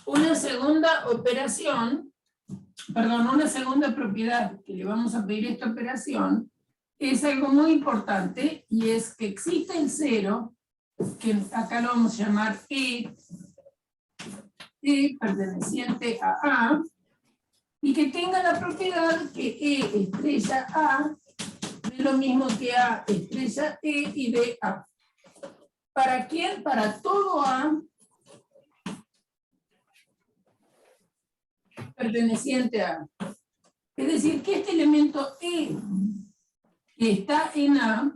Una segunda operación, perdón, una segunda propiedad que le vamos a pedir a esta operación es algo muy importante, y es que existe el cero, que acá lo vamos a llamar E perteneciente a A, y que tenga la propiedad que E estrella A de lo mismo que A estrella E y de A. ¿Para quién? Para todo A perteneciente a A. Es decir, que este elemento E que está en A,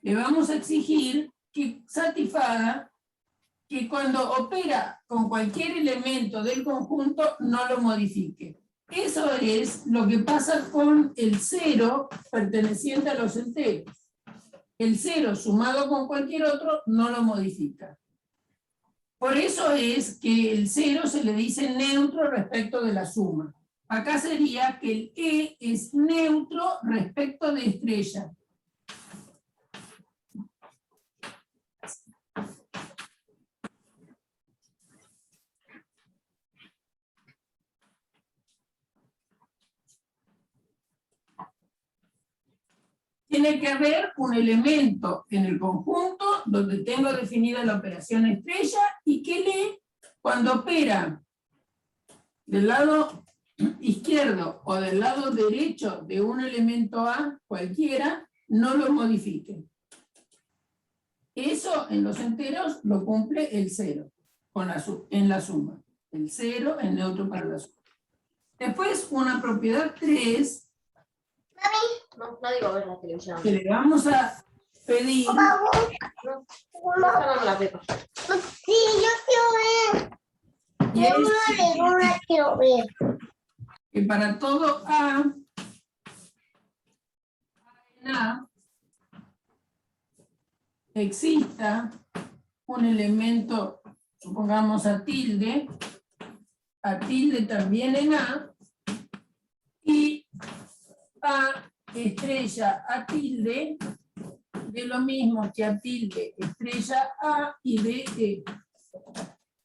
le vamos a exigir que satisfaga que cuando opera con cualquier elemento del conjunto no lo modifique. Eso es lo que pasa con el cero perteneciente a los enteros. El cero sumado con cualquier otro no lo modifica. Por eso es que el cero se le dice neutro respecto de la suma. Acá sería que el E es neutro respecto de estrella. Tiene que haber un elemento en el conjunto donde tengo definida la operación estrella y que lee cuando opera del lado izquierdo o del lado derecho de un elemento A cualquiera, no lo modifique. Eso en los enteros lo cumple el cero en la suma. El cero es neutro para la suma. Después una propiedad 3. No digo ver la televisión. Que le vamos a pedir. No la Pepa. Sí, yo quiero ver. Y Yo es no la quiero ver. que para todo A en A exista un elemento, supongamos a tilde también en A, y A estrella a tilde de lo mismo que a tilde estrella A y de E.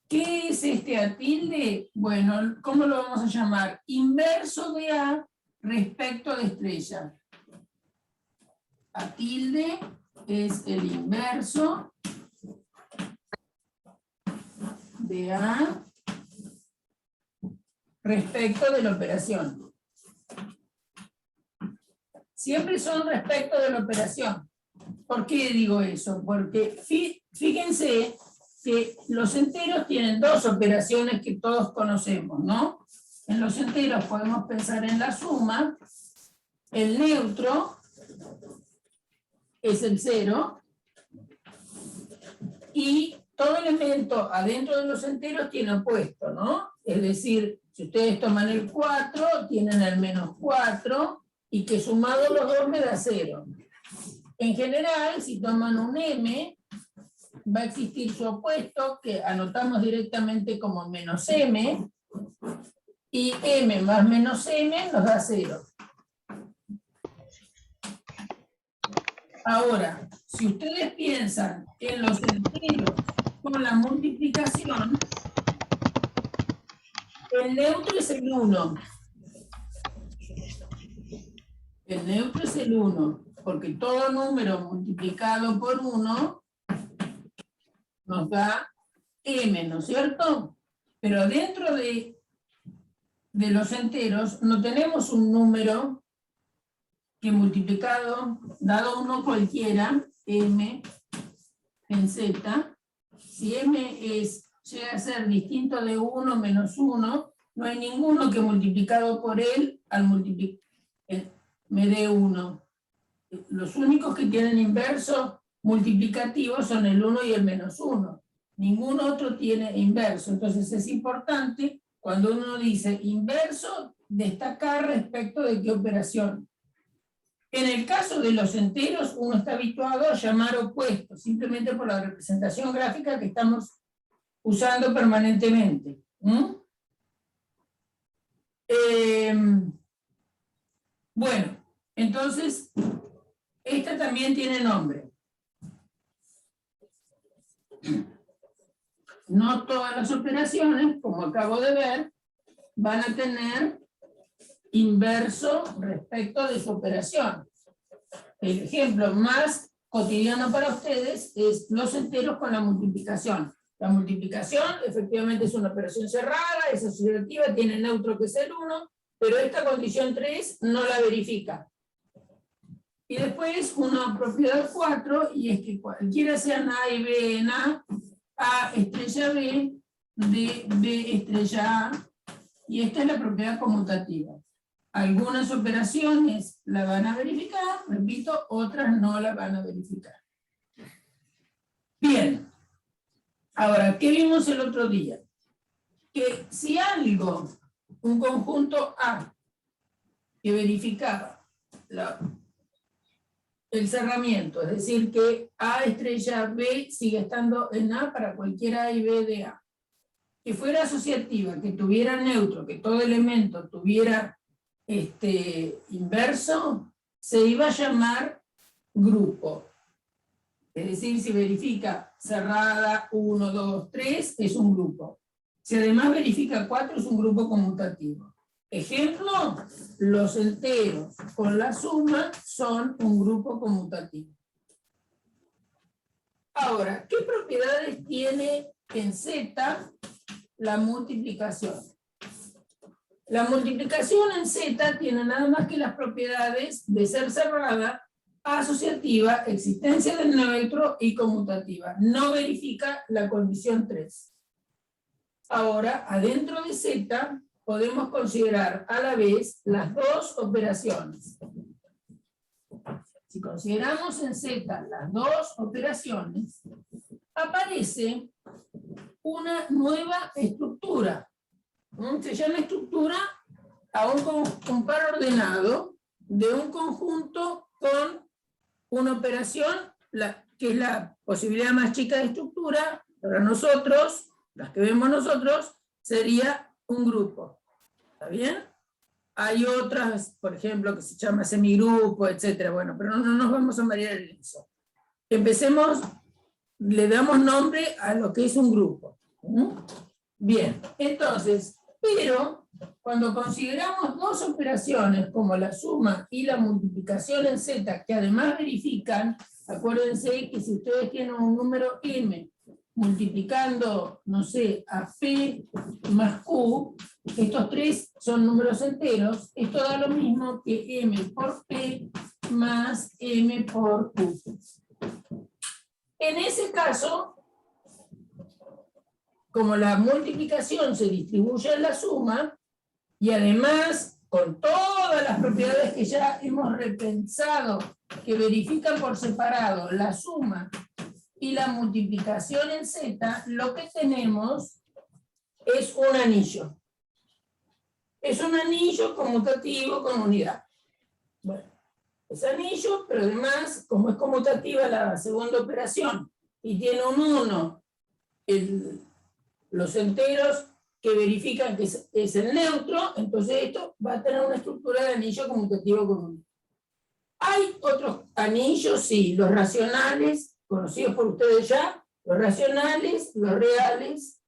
¿Qué es este a tilde? Bueno, ¿cómo lo vamos a llamar? Inverso de A respecto de estrella. A tilde es el inverso de A respecto de la operación. Siempre son respecto de la operación. ¿Por qué digo eso? Porque fíjense que los enteros tienen dos operaciones que todos conocemos, ¿no? En los enteros podemos pensar en la suma, el neutro es el cero, y todo elemento adentro de los enteros tiene opuesto, ¿no? Es decir, si ustedes toman el 4, tienen el menos 4, y que sumado los dos me da 0. En general, si toman un m, va a existir su opuesto, que anotamos directamente como menos m, y m más menos m nos da 0. Ahora, si ustedes piensan en los enteros con la multiplicación, el neutro es el 1. El neutro es el 1, porque todo número multiplicado por 1 nos da m, ¿no es cierto? Pero dentro de los enteros no tenemos un número que multiplicado, dado uno cualquiera, m en z, si m llega a ser distinto de 1 menos 1, no hay ninguno que multiplicado por él me dé 1. Los únicos que tienen inverso multiplicativo son el 1 y el menos 1. Ningún otro tiene inverso. Entonces es importante, cuando uno dice inverso, destacar respecto de qué operación. En el caso de los enteros, uno está habituado a llamar opuestos, simplemente por la representación gráfica que estamos usando permanentemente. Bueno, entonces, esta también tiene nombre. no todas las operaciones, como acabo de ver, van a tener inverso respecto de su operación. El ejemplo más cotidiano para ustedes es los enteros con la multiplicación. La multiplicación efectivamente es una operación cerrada, es asociativa, tiene neutro que es el 1, pero esta condición 3 no la verifica. Y después una propiedad 4, y es que cualquiera sean A y B en A estrella B, de B estrella A, y esta es la propiedad conmutativa. Algunas operaciones la van a verificar, repito, otras no la van a verificar. Bien. Ahora, ¿qué vimos el otro día? Que si algo, un conjunto A, que verificaba el cerramiento, es decir, que A estrella B sigue estando en A para cualquier A y B de A, que fuera asociativa, que tuviera neutro, que todo elemento tuviera inverso, se iba a llamar grupo. Es decir, si verifica cerrada 1, 2, 3, es un grupo. Si además verifica 4, es un grupo conmutativo. Ejemplo, los enteros con la suma son un grupo conmutativo. Ahora, ¿qué propiedades tiene en Z la multiplicación? La multiplicación en Z tiene nada más que las propiedades de ser cerrada, asociativa, existencia del neutro y conmutativa. No verifica la condición 3. Ahora, adentro de Z, podemos considerar a la vez las dos operaciones. Si consideramos en Z las dos operaciones, aparece una nueva estructura. Se llama estructura a un par ordenado de un conjunto con una operación, que es la posibilidad más chica de estructura, para nosotros, las que vemos nosotros, sería un grupo. ¿Está bien? Hay otras, por ejemplo, que se llama semigrupo, etc. Bueno, pero no nos vamos a marear en eso. Empecemos, le damos nombre a lo que es un grupo. Bien, entonces, pero cuando consideramos dos operaciones como la suma y la multiplicación en Z, que además verifican, acuérdense que si ustedes tienen un número m multiplicando, no sé, a P más Q, estos tres son números enteros, esto da lo mismo que m por P más m por Q. En ese caso, como la multiplicación se distribuye en la suma, y además con todas las propiedades que ya hemos repensado, que verifican por separado la suma y la multiplicación en Z, lo que tenemos es un anillo. Es un anillo conmutativo con unidad. Bueno, es anillo, pero además, como es conmutativa la segunda operación, y tiene un 1, los enteros que verifican que es el neutro, entonces esto va a tener una estructura de anillo conmutativo con unidad. Hay otros anillos, sí, los racionales, conocidos por ustedes ya, los racionales, los reales,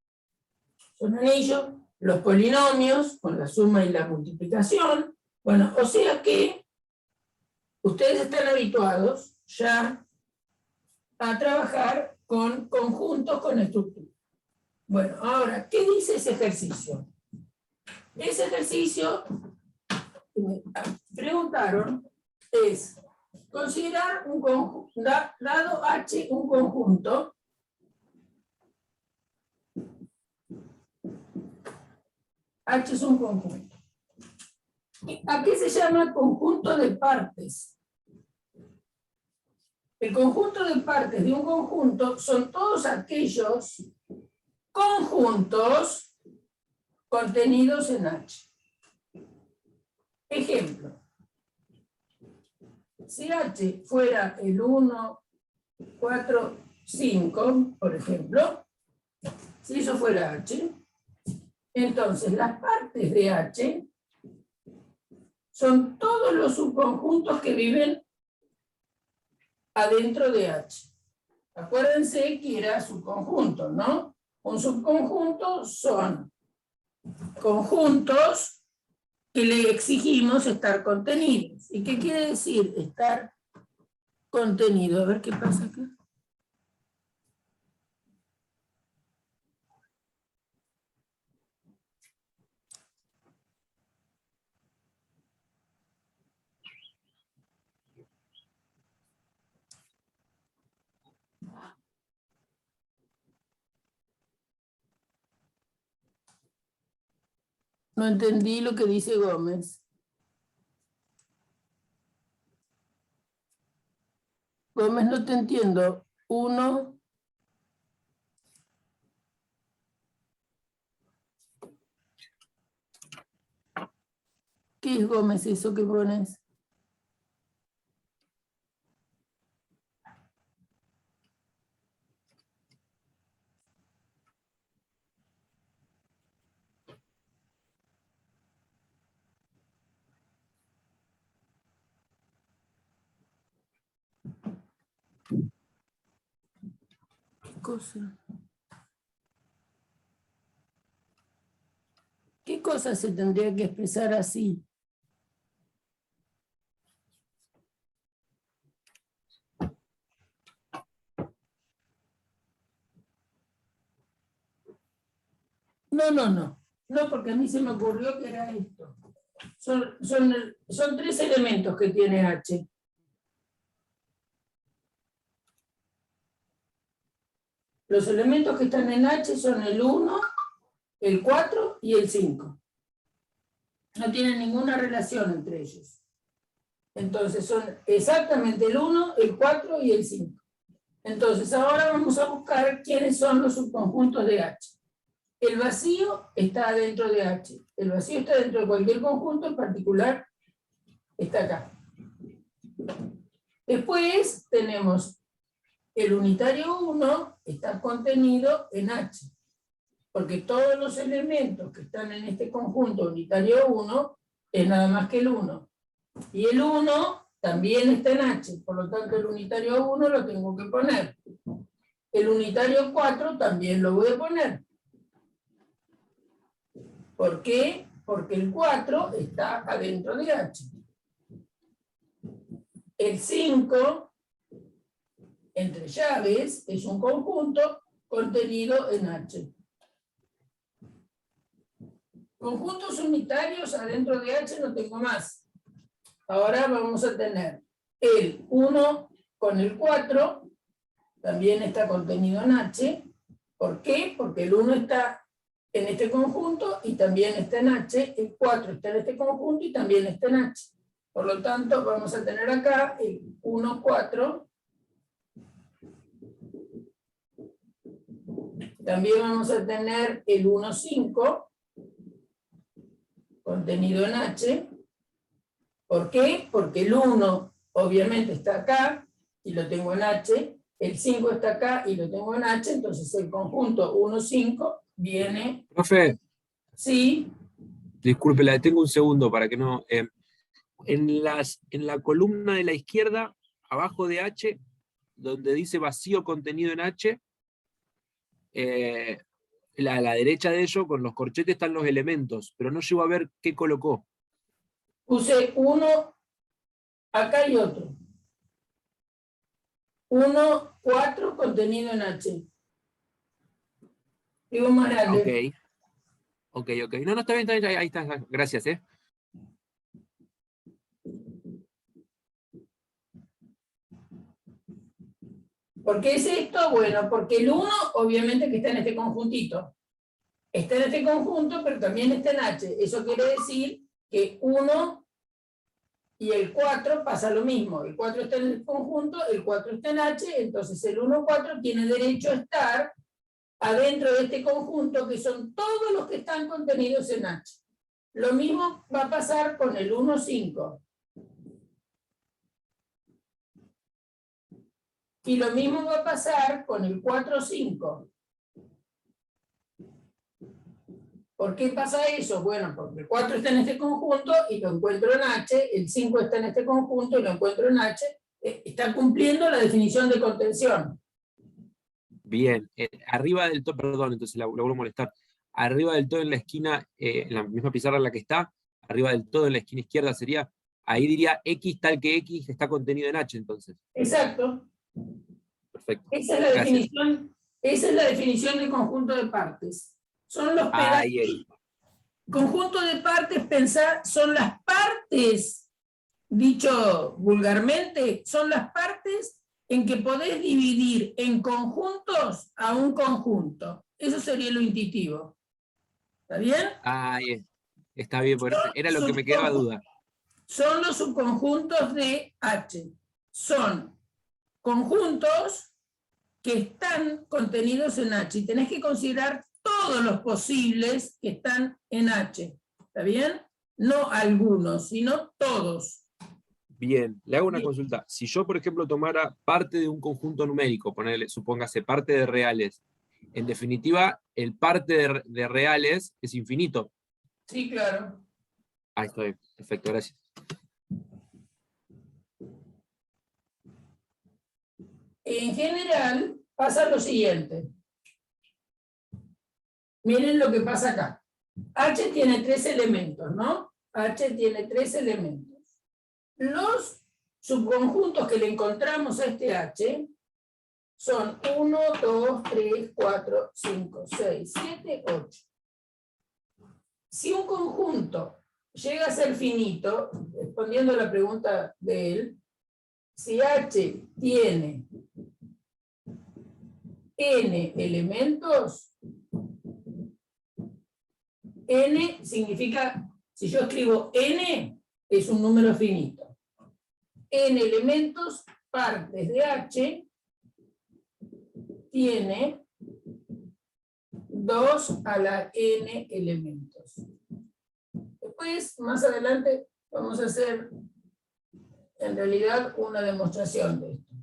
son anillos, los polinomios, con la suma y la multiplicación. Bueno, o sea que ustedes están habituados ya a trabajar con conjuntos con estructura. Bueno, ahora, ¿qué dice ese ejercicio? Ese ejercicio, que me preguntaron, es considerar un conjunto, dado H un conjunto, H es un conjunto. ¿A qué se llama conjunto de partes? El conjunto de partes de un conjunto son todos aquellos conjuntos contenidos en H. Ejemplo, si H fuera el 1, 4, 5, por ejemplo, si eso fuera H, entonces las partes de H son todos los subconjuntos que viven adentro de H. Acuérdense que era subconjunto, ¿no? Un subconjunto son conjuntos que le exigimos estar contenidos. ¿Y qué quiere decir estar contenido? A ver qué pasa acá. No entendí lo que dice Gómez. Gómez, no te entiendo. 1. ¿Qué es, Gómez, eso que pones? ¿Qué cosa? ¿Qué cosa se tendría que expresar así? No. No, porque a mí se me ocurrió que era esto. Son 3 elementos que tiene H. Los elementos que están en H son el 1, el 4 y el 5. No tienen ninguna relación entre ellos. Entonces son exactamente el 1, el 4 y el 5. Entonces ahora vamos a buscar quiénes son los subconjuntos de H. El vacío está dentro de H. El vacío está dentro de cualquier conjunto, en particular está acá. Después tenemos el unitario 1, está contenido en H. Porque todos los elementos que están en este conjunto unitario 1 es nada más que el 1. Y el 1 también está en H, por lo tanto el unitario 1 lo tengo que poner. El unitario 4 también lo voy a poner. ¿Por qué? Porque el 4 está adentro de H. El 5, entre llaves, es un conjunto contenido en H. Conjuntos unitarios adentro de H no tengo más. Ahora vamos a tener el 1 con el 4, también está contenido en H. ¿Por qué? Porque el 1 está en este conjunto y también está en H, el 4 está en este conjunto y también está en H. Por lo tanto, vamos a tener acá el 1, 4. También vamos a tener el 1, 5. Contenido en H. ¿Por qué? Porque el 1 obviamente está acá y lo tengo en H, el 5 está acá y lo tengo en H, entonces el conjunto 1, 5 viene... Profe, Sí, disculpe, la detengo un segundo para que no... en la columna de la izquierda, abajo de H, donde dice vacío contenido en H, a la derecha de ello, con los corchetes están los elementos, pero no llego a ver qué colocó. puse 1 acá y otro. 1, 4 contenido en H. Digo más grande. Ok. No, está bien, ahí está, gracias, ¿Por qué es esto? Bueno, porque el 1 obviamente que está en este conjuntito. Está en este conjunto, pero también está en H. Eso quiere decir que 1 y el 4 pasa lo mismo. El 4 está en el conjunto, el 4 está en H, entonces el 1, 4 tiene derecho a estar adentro de este conjunto, que son todos los que están contenidos en H. Lo mismo va a pasar con el 1, 5. Y lo mismo va a pasar con el 4, 5. ¿Por qué pasa eso? Bueno, porque el 4 está en este conjunto y lo encuentro en H, el 5 está en este conjunto y lo encuentro en H, está cumpliendo la definición de contención. Bien, arriba del todo, perdón, entonces la vuelvo a molestar. Arriba del todo en la esquina, en la misma pizarra en la que está, arriba del todo en la esquina izquierda sería, ahí diría X tal que X está contenido en H, entonces. Exacto. Perfecto. Esa es la Gracias. definición, esa es la definición de conjunto de partes. Son los Ahí pedazos. es. Conjunto de partes, pensar, son las partes, dicho vulgarmente, son las partes en que podés dividir en conjuntos a un conjunto. Eso sería lo intuitivo. ¿Está bien? Ahí es. Está bien, era lo que me quedaba duda. Son los subconjuntos de H. Son conjuntos que están contenidos en H. Y tenés que considerar todos los posibles que están en H. ¿Está bien? No algunos, sino todos. Bien, le hago una Bien. consulta. Si yo, por ejemplo, tomara parte de un conjunto numérico, ponerle, supóngase, parte de reales, en definitiva, el parte de reales es infinito. Sí, claro. Ahí estoy. Perfecto, gracias. En general, pasa lo siguiente. Miren lo que pasa acá. H tiene 3 elementos, ¿no? H tiene 3 elementos. Los subconjuntos que le encontramos a este H son 1, 2, 3, 4, 5, 6, 7, 8. Si un conjunto llega a ser finito, respondiendo a la pregunta de él, si H tiene n elementos, n significa, si yo escribo n, es un número finito. N elementos, partes de H, tiene 2 a la n elementos. Después, más adelante, vamos a hacer en realidad una demostración de esto.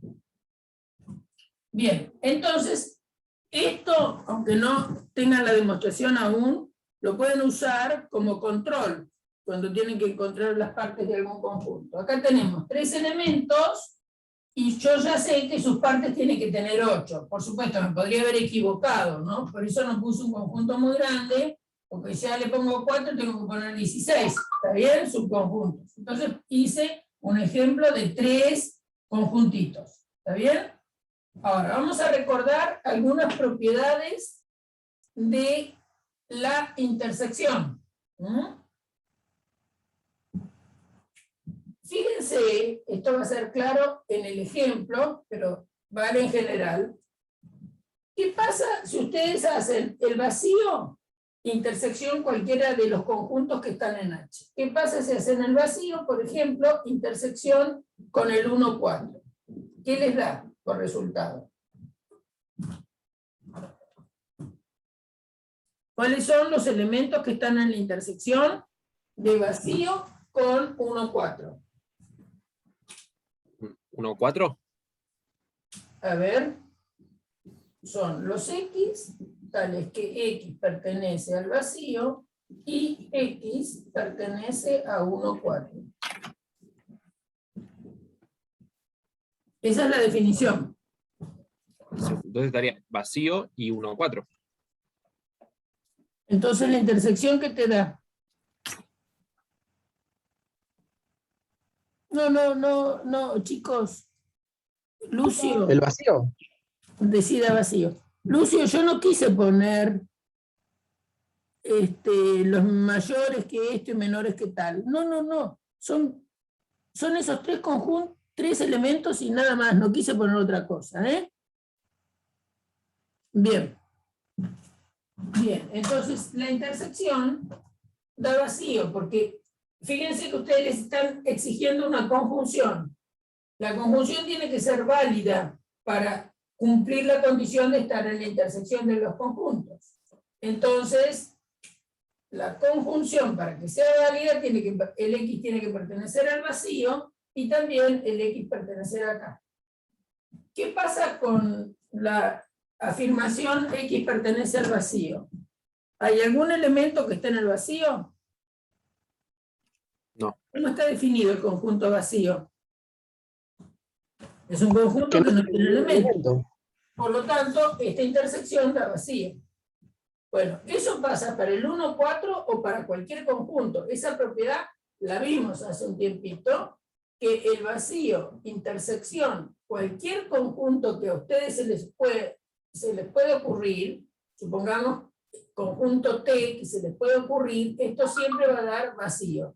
Bien, entonces, esto, aunque no tengan la demostración aún, lo pueden usar como control cuando tienen que encontrar las partes de algún conjunto. Acá tenemos 3 elementos y yo ya sé que sus partes tienen que tener 8. Por supuesto, me podría haber equivocado, ¿no? Por eso no puse un conjunto muy grande, porque ya le pongo 4, tengo que poner 16. ¿Está bien? Subconjuntos. Entonces hice un ejemplo de 3 conjuntitos. ¿Está bien? Ahora, vamos a recordar algunas propiedades de la intersección. Fíjense, esto va a ser claro en el ejemplo, pero vale en general. ¿Qué pasa si ustedes hacen el vacío, intersección cualquiera de los conjuntos que están en H? ¿Qué pasa si hacen el vacío, por ejemplo, intersección con el 1, 4? ¿Qué les da por resultado? ¿Cuáles son los elementos que están en la intersección de vacío con 1, 4? 1, 4. A ver, son los X, tales que X pertenece al vacío y X pertenece a 1, 4. Esa es la definición. Entonces estaría vacío y 1, 4. Entonces la intersección que te da. No, chicos. Lucio. El vacío. Decida vacío. Lucio, yo no quise poner los mayores que esto y menores que tal. No. Son esos 3 conjuntos, 3 elementos y nada más. No quise poner otra cosa, ¿eh? Bien. Bien, entonces la intersección da vacío, porque fíjense que ustedes les están exigiendo una conjunción. La conjunción tiene que ser válida para cumplir la condición de estar en la intersección de los conjuntos. Entonces, la conjunción, para que sea válida, el X tiene que pertenecer al vacío y también el X pertenecer acá. ¿Qué pasa con la afirmación X pertenece al vacío? ¿Hay algún elemento que esté en el vacío? No. ¿Cómo está definido el conjunto vacío? Es un conjunto que no tiene elementos. Por lo tanto, esta intersección da vacío. Bueno, eso pasa para el 1, 4 o para cualquier conjunto. Esa propiedad la vimos hace un tiempito, que el vacío, intersección, cualquier conjunto que a ustedes se les puede ocurrir, supongamos conjunto T que se les puede ocurrir, esto siempre va a dar vacío.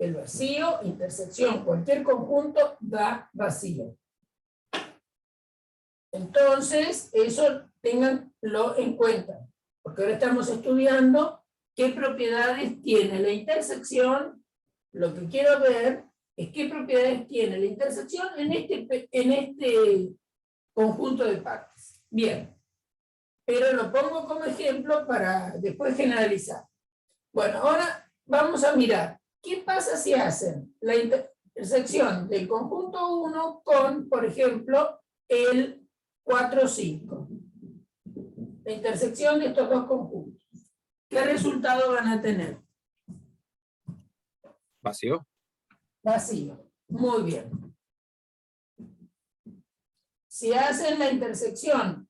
El vacío, intersección, cualquier conjunto da vacío. Entonces, eso ténganlo en cuenta, porque ahora estamos estudiando qué propiedades tiene la intersección. Lo que quiero ver es qué propiedades tiene la intersección en este conjunto de partes. Bien, pero lo pongo como ejemplo para después generalizar. Bueno, ahora vamos a mirar qué pasa si hacen la intersección del conjunto 1 con, por ejemplo, el 4, 5. La intersección de estos dos conjuntos. ¿Qué resultado van a tener? ¿Vacío? Vacío. Muy bien. Si hacen la intersección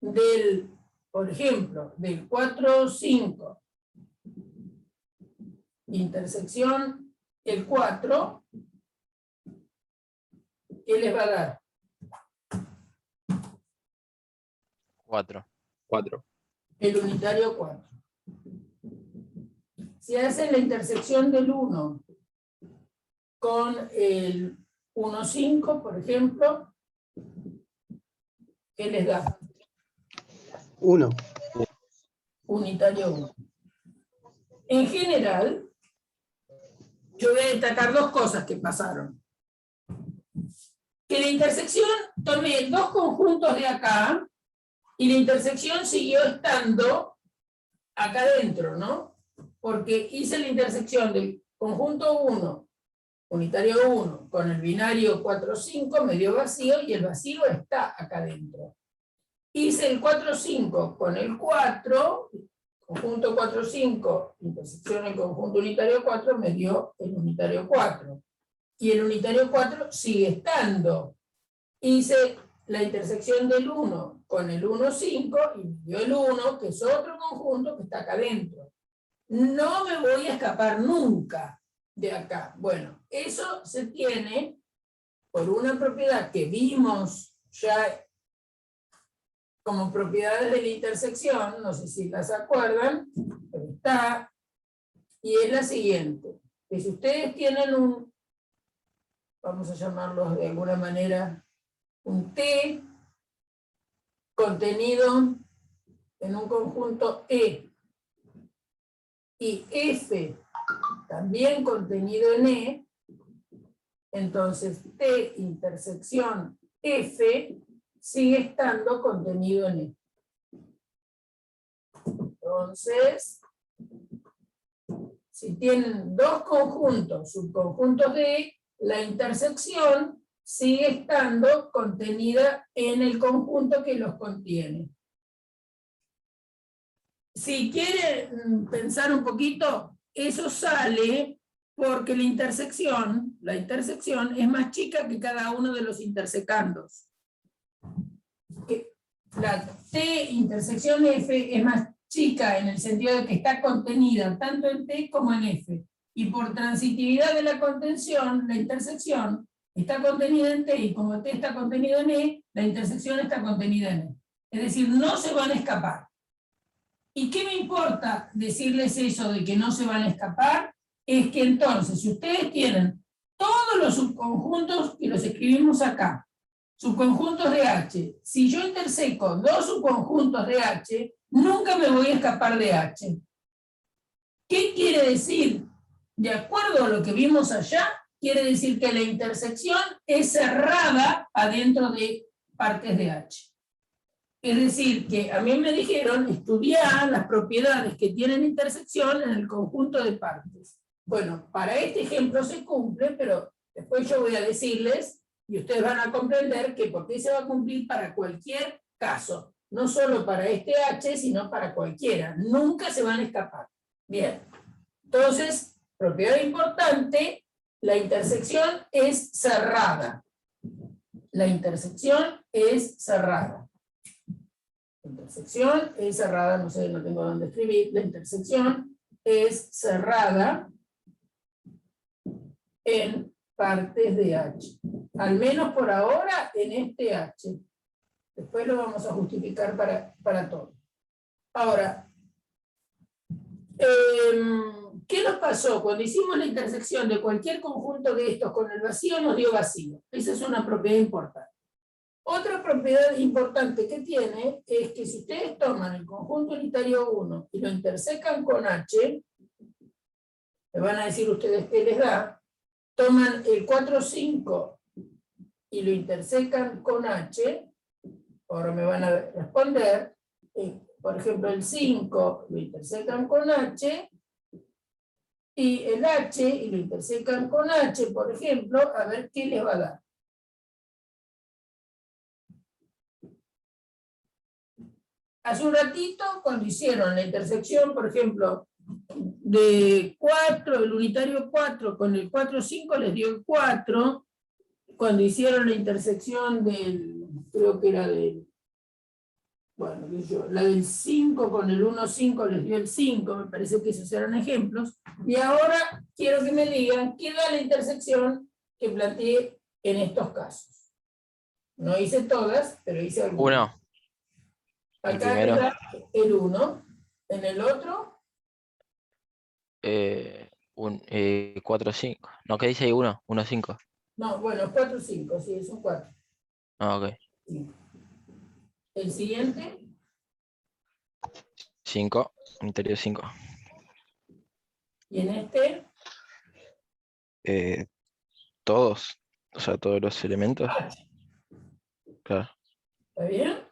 del, por ejemplo, del 4, 5, intersección el 4, ¿qué les va a dar? 4. 4. El unitario 4. Si hacen la intersección del 1 con el 1, 5, por ejemplo, ¿qué les da? 1. Unitario 1. En general, yo voy a destacar dos cosas que pasaron. Que la intersección, tomé dos conjuntos de acá, y la intersección siguió estando acá adentro, ¿no? Porque hice la intersección del conjunto 1, unitario 1, con el binario 4, 5, me dio vacío, y el vacío está acá adentro. Hice el 4, 5 con el 4, conjunto 4, 5, intersección del conjunto unitario 4, me dio el unitario 4. Y el unitario 4 sigue estando. Hice la intersección del 1 con el 1, 5, y me dio el 1, que es otro conjunto que está acá adentro. No me voy a escapar nunca de acá. Bueno, eso se tiene por una propiedad que vimos ya como propiedades de la intersección, no sé si las acuerdan, pero está, y es la siguiente, que si ustedes tienen un, vamos a llamarlo de alguna manera, un T contenido en un conjunto E, y F también contenido en E, entonces T intersección F sigue estando contenido en E. Entonces, si tienen dos conjuntos, subconjuntos de E, la intersección sigue estando contenida en el conjunto que los contiene. Si quieren pensar un poquito, eso sale porque la intersección es más chica que cada uno de los intersecandos. La T intersección F es más chica en el sentido de que está contenida tanto en T como en F. Y por transitividad de la contención, la intersección está contenida en T, y como T está contenido en E, la intersección está contenida en E. Es decir, no se van a escapar. ¿Y qué me importa decirles eso de que no se van a escapar? Es que entonces, si ustedes tienen todos los subconjuntos que los escribimos acá, subconjuntos de H, si yo interseco dos subconjuntos de H, nunca me voy a escapar de H. ¿Qué quiere decir? De acuerdo a lo que vimos allá, quiere decir que la intersección es cerrada adentro de partes de H. Es decir, que a mí me dijeron estudiar las propiedades que tienen intersección en el conjunto de partes. Bueno, para este ejemplo se cumple, pero después yo voy a decirles, y ustedes van a comprender que por qué se va a cumplir para cualquier caso. No solo para este H, sino para cualquiera. Nunca se van a escapar. Bien. Entonces, propiedad importante, la intersección es cerrada. la intersección es cerrada. La intersección es cerrada, no sé, no tengo dónde escribir. La intersección es cerrada en partes de H. Al menos por ahora en este H. Después lo vamos a justificar para todo. Ahora, ¿qué nos pasó? Cuando hicimos la intersección de cualquier conjunto de estos con el vacío, nos dio vacío. Esa es una propiedad importante. Otra propiedad importante que tiene es que si ustedes toman el conjunto unitario 1 y lo intersecan con H, me van a decir ustedes qué les da, toman el 4, 5 y lo intersecan con H, ahora me van a responder, por ejemplo el 5 lo intersecan con H, y el H y lo intersecan con H, por ejemplo, a ver qué les va a dar. Hace un ratito, cuando hicieron la intersección, por ejemplo, de 4, el unitario 4 con el 4, 5 les dio el 4. Cuando hicieron la intersección del, creo que era del, bueno, la del 5 con el 1, 5 les dio el 5, me parece que esos eran ejemplos. Y ahora quiero que me digan qué da la intersección que planteé en estos casos. No hice todas, pero hice algunas. 1. Acá está el 1. En el otro, 4, 5. No, ¿qué dice ahí? 1, 1, 5. no, bueno, 4, 5, sí, es un 4. Ah, ok. El siguiente, 5, interior 5. y en este, Todos, o sea, todos los elementos. H. Claro. ¿Está bien?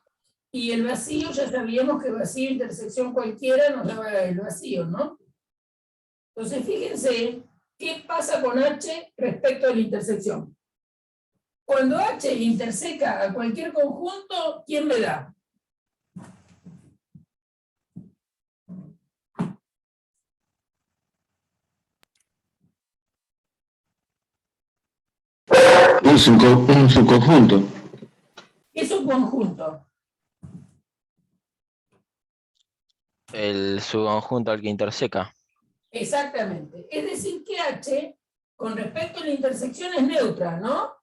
Y el vacío, ya sabíamos que vacío, intersección cualquiera nos daba el vacío, ¿no? Entonces, fíjense, ¿qué pasa con H respecto a la intersección? Cuando H interseca a cualquier conjunto, ¿quién me da? Un subconjunto. Es un conjunto. El subconjunto al que interseca. Exactamente. Es decir que H, con respecto a la intersección, es neutra, ¿no?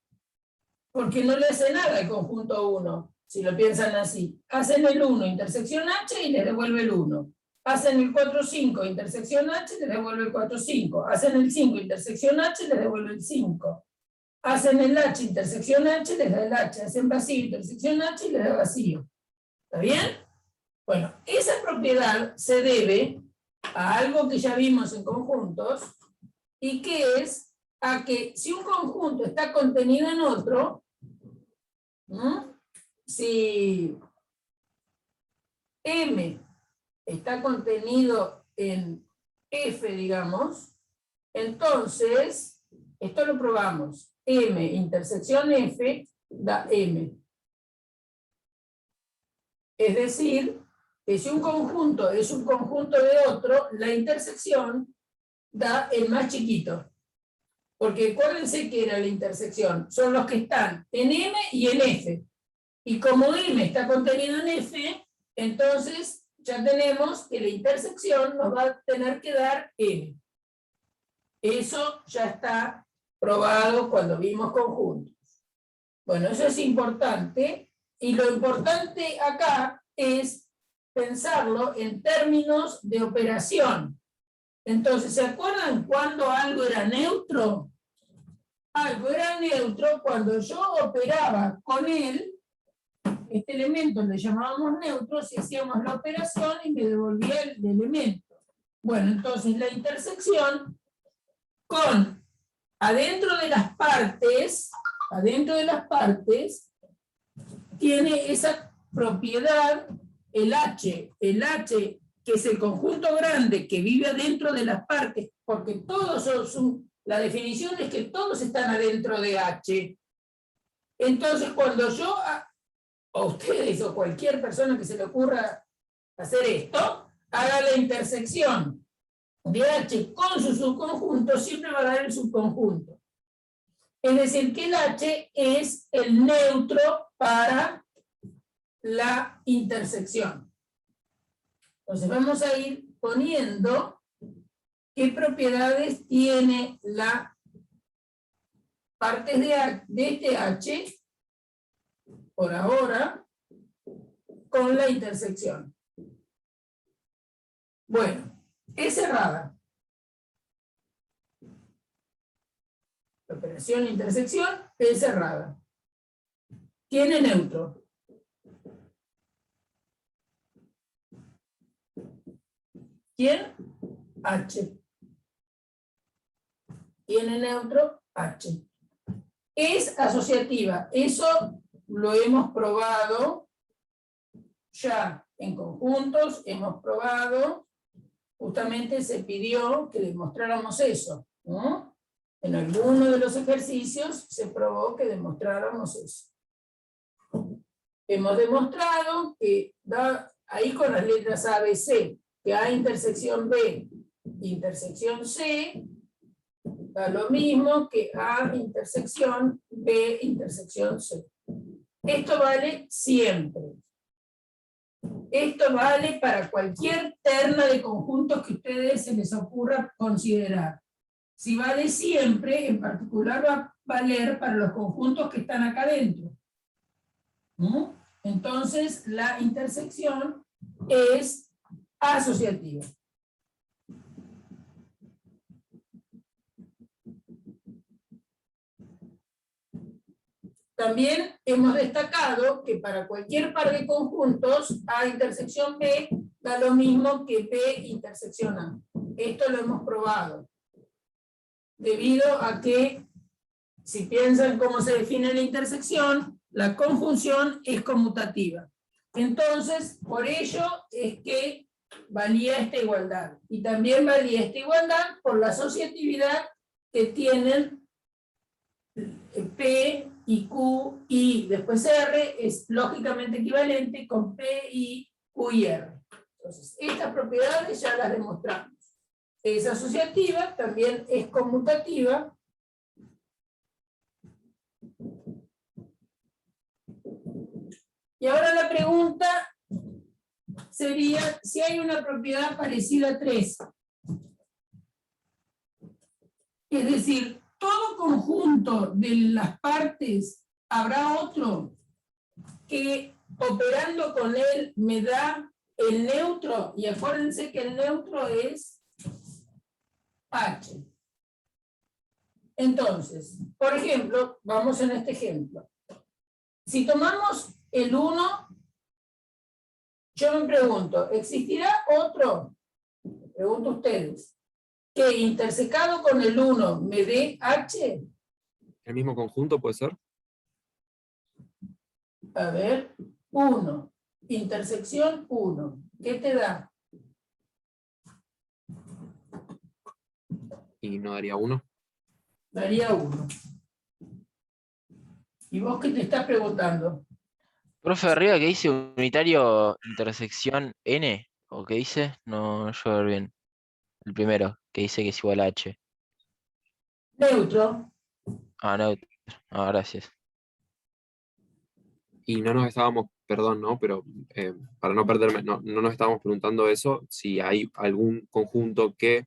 Porque no le hace nada al conjunto 1, si lo piensan así. Hacen el 1, intersección H, y les devuelve el 1. Hacen el 4, 5, intersección H, les devuelve el 4, 5. Hacen el 5, intersección H, les devuelve el 5. Hacen el H, intersección H, les da el H. Hacen vacío, intersección H, y les da vacío. ¿Está bien? Bueno, esa propiedad se debe a algo que ya vimos en conjuntos, y que es a que si un conjunto está contenido en otro, ¿no? Si M está contenido en F, digamos, entonces, esto lo probamos, M intersección F da M. Es decir, que si un conjunto es un conjunto de otro, la intersección da el más chiquito. Porque acuérdense que era la intersección, son los que están en M y en F. Y como M está contenido en F, entonces ya tenemos que la intersección nos va a tener que dar M. Eso ya está probado cuando vimos conjuntos. Bueno, eso es importante, y lo importante acá es pensarlo en términos de operación. Entonces, ¿se acuerdan cuando algo era neutro? Algo era neutro cuando yo operaba con él, este elemento le llamábamos neutro, si hacíamos la operación y me devolvía el elemento. Bueno, entonces la intersección con adentro de las partes, tiene esa propiedad, el H, que es el conjunto grande que vive adentro de las partes, porque todos son, la definición es que todos están adentro de H. Entonces, cuando yo, o ustedes, o cualquier persona que se le ocurra hacer esto, haga la intersección de H con su subconjunto, siempre va a dar el subconjunto. Es decir, que el H es el neutro para la intersección. Entonces vamos a ir poniendo qué propiedades tiene la parte de este H, por ahora, con la intersección. Bueno, es cerrada. La operación intersección es cerrada. Tiene neutro. ¿Quién? H. Tiene neutro H. Es asociativa. Eso lo hemos probado ya en conjuntos, hemos probado, justamente se pidió que demostráramos eso, ¿no? En alguno de los ejercicios se probó que demostráramos eso. Hemos demostrado que da ahí con las letras A, B, C, que A intersección B, intersección C, da lo mismo que A intersección B, intersección C. Esto vale siempre. Esto vale para cualquier terna de conjuntos que a ustedes se les ocurra considerar. Si vale siempre, en particular va a valer para los conjuntos que están acá adentro. ¿Mm? Entonces, la intersección es asociativa. También hemos destacado que para cualquier par de conjuntos, A intersección B da lo mismo que B intersección A. Esto lo hemos probado. Debido a que, si piensan cómo se define la intersección, la conjunción es conmutativa. Entonces, por ello es que valía esta igualdad. Y también valía esta igualdad por la asociatividad que tienen P y Q y después R es lógicamente equivalente con P y Q y R. Entonces, estas propiedades ya las demostramos. Es asociativa, también es conmutativa. Y ahora la pregunta sería si hay una propiedad parecida a 3. Es decir, todo conjunto de las partes habrá otro que operando con él me da el neutro, y acuérdense que el neutro es H. Entonces, por ejemplo, vamos en este ejemplo. Si tomamos el 1, yo me pregunto, ¿existirá otro? Pregunto a ustedes, que intersecado con el 1 me dé H. ¿El mismo conjunto puede ser? A ver, 1, intersección 1, ¿qué te da? ¿Y no daría 1? Daría 1. ¿Y vos qué te estás preguntando? Profe, arriba que dice unitario intersección N, o qué dice, no yo ver bien. El primero, que dice que es igual a H. Neutro. Ah, no. Ah, gracias. Y no nos estábamos, perdón, ¿no? Pero para no perderme, no nos estábamos preguntando eso, si hay algún conjunto que,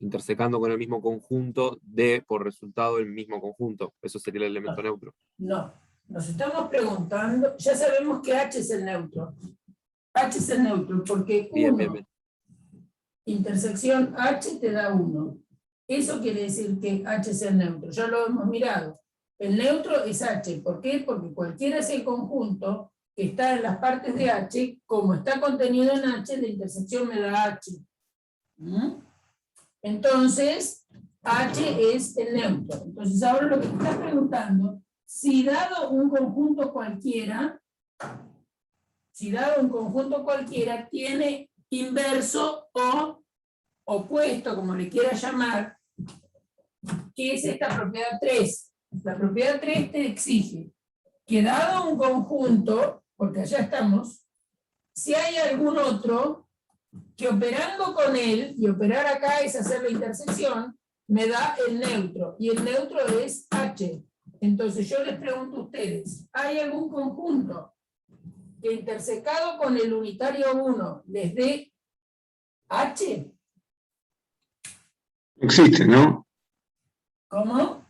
intersecando con el mismo conjunto, dé por resultado el mismo conjunto. Eso sería el elemento neutro. No, nos estamos preguntando, ya sabemos que H es el neutro. H es el neutro, porque 1, Bien. intersección H te da 1. Eso quiere decir que H es el neutro, ya lo hemos mirado. El neutro es H, ¿por qué? Porque cualquiera es el conjunto que está en las partes de H, como está contenido en H, la intersección me da H. ¿Mm? Entonces, H es el neutro. Entonces, ahora lo que te estás preguntando, si dado un conjunto cualquiera, tiene inverso o opuesto, como le quieras llamar, ¿qué es esta propiedad 3? La propiedad 3 te exige que dado un conjunto, porque allá estamos, si hay algún otro que operando con él, y operar acá es hacer la intersección, me da el neutro, y el neutro es H. Entonces yo les pregunto a ustedes, ¿hay algún conjunto que intersecado con el unitario 1 les dé H? No existe, ¿no? ¿Cómo?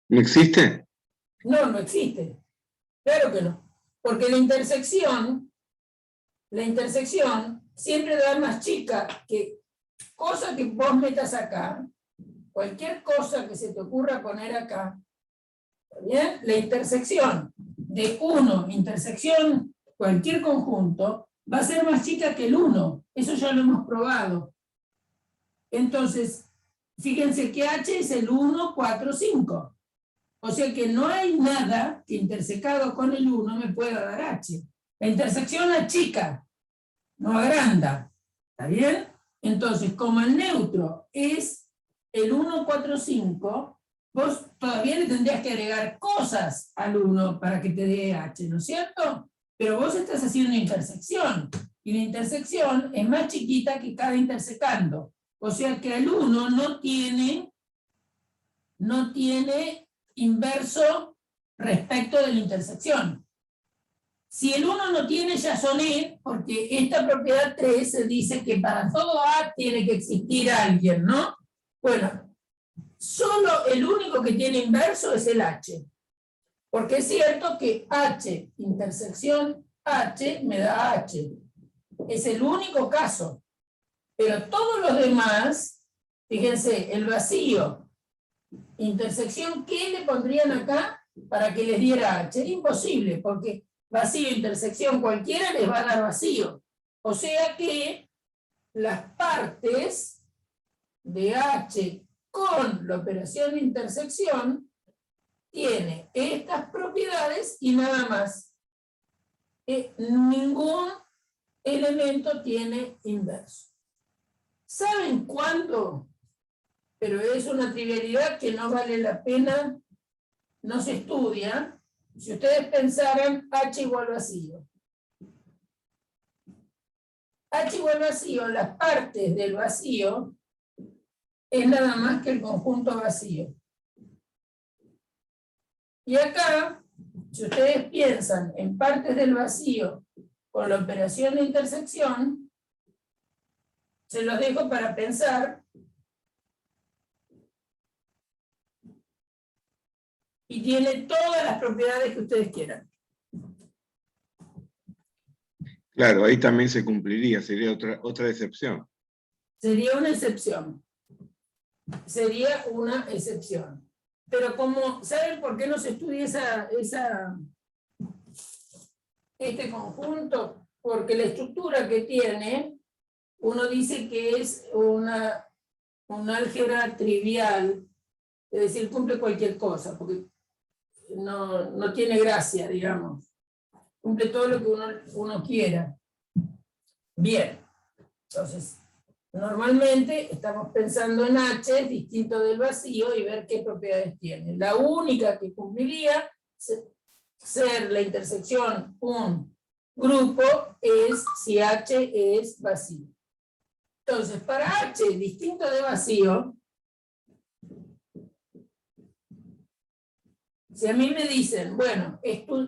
¿No existe? No, no existe. Claro que no. Porque la intersección siempre da más chica que cosa que vos metas acá, cualquier cosa que se te ocurra poner acá, ¿está bien? La intersección de 1, intersección cualquier conjunto, va a ser más chica que el 1. Eso ya lo hemos probado. Entonces, fíjense que H es el 1, 4, 5. O sea que no hay nada que intersecado con el 1 me pueda dar H. La intersección achica, no agranda. ¿Está bien? Entonces, como el neutro es el 1, 4, 5, vos todavía le tendrías que agregar cosas al 1 para que te dé H, ¿no es cierto? Pero vos estás haciendo intersección, y la intersección es más chiquita que cada intersecando. O sea que el 1 no tiene inverso respecto de la intersección. Si el 1 no tiene, ya soné, porque esta propiedad 3 se dice que para todo A tiene que existir alguien, ¿no? Bueno, solo el único que tiene inverso es el H. Porque es cierto que H intersección H me da H. Es el único caso. Pero todos los demás, fíjense, el vacío, intersección, ¿qué le pondrían acá para que les diera H? Es imposible, porque vacío, intersección, cualquiera les va a dar vacío. O sea que las partes de H con la operación de intersección tiene estas propiedades y nada más. Ningún elemento tiene inverso. ¿Saben cuándo? Pero es una trivialidad que no vale la pena, no se estudia. Si ustedes pensaran H igual vacío. H igual vacío, las partes del vacío es nada más que el conjunto vacío. Y acá, si ustedes piensan en partes del vacío con la operación de intersección, se los dejo para pensar. Y tiene todas las propiedades que ustedes quieran. Claro, ahí también se cumpliría, sería otra excepción. Sería una excepción. Sería una excepción. Pero como, ¿saben por qué no se estudia este conjunto? Porque la estructura que tiene, uno dice que es una álgebra trivial, es decir, cumple cualquier cosa, porque no tiene gracia, digamos. Cumple todo lo que uno quiera. Bien, entonces, normalmente estamos pensando en H, distinto del vacío, y ver qué propiedades tiene. La única que cumpliría ser la intersección un grupo es si H es vacío. Entonces, para H distinto de vacío, si a mí me dicen, bueno,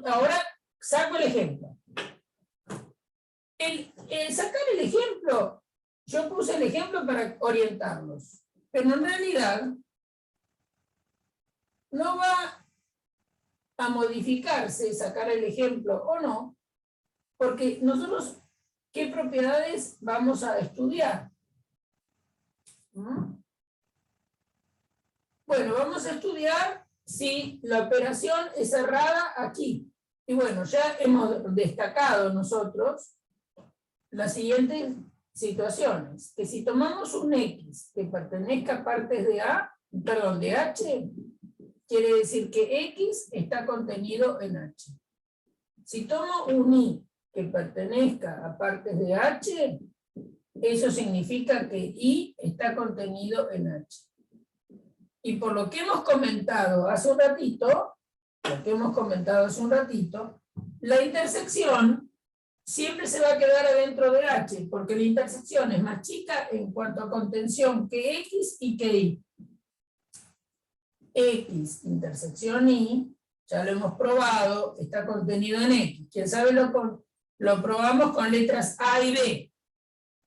ahora saco el ejemplo. Sacar el ejemplo, yo puse el ejemplo para orientarlos, pero en realidad no va a modificarse sacar el ejemplo o no, porque nosotros, ¿qué propiedades vamos a estudiar? Bueno, vamos a estudiar si la operación es cerrada aquí. Y bueno, ya hemos destacado nosotros las siguientes situaciones. Que si tomamos un X que pertenezca a partes de de H, quiere decir que X está contenido en H. Si tomo un Y que pertenezca a partes de H, eso significa que Y está contenido en H. Y por lo que hemos comentado hace un ratito, la intersección siempre se va a quedar adentro de H, porque la intersección es más chica en cuanto a contención que X y que Y. X intersección Y, ya lo hemos probado, está contenido en X. ¿Quién sabe? Lo probamos con letras A y B.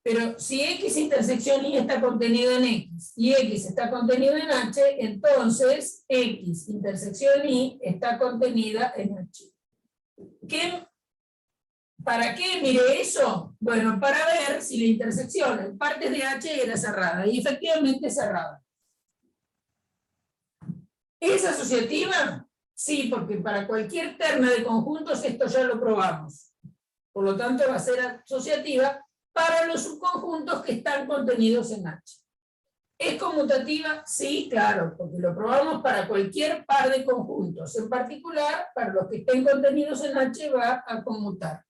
Pero si X intersección Y está contenido en X y X está contenido en H, entonces X intersección Y está contenida en H. ¿Para qué miré eso? Bueno, para ver si la intersección en partes de H era cerrada, y efectivamente es cerrada. ¿Es asociativa? Sí, porque para cualquier terna de conjuntos esto ya lo probamos. Por lo tanto va a ser asociativa para los subconjuntos que están contenidos en H. ¿Es conmutativa? Sí, claro, porque lo probamos para cualquier par de conjuntos. En particular, para los que estén contenidos en H va a conmutar.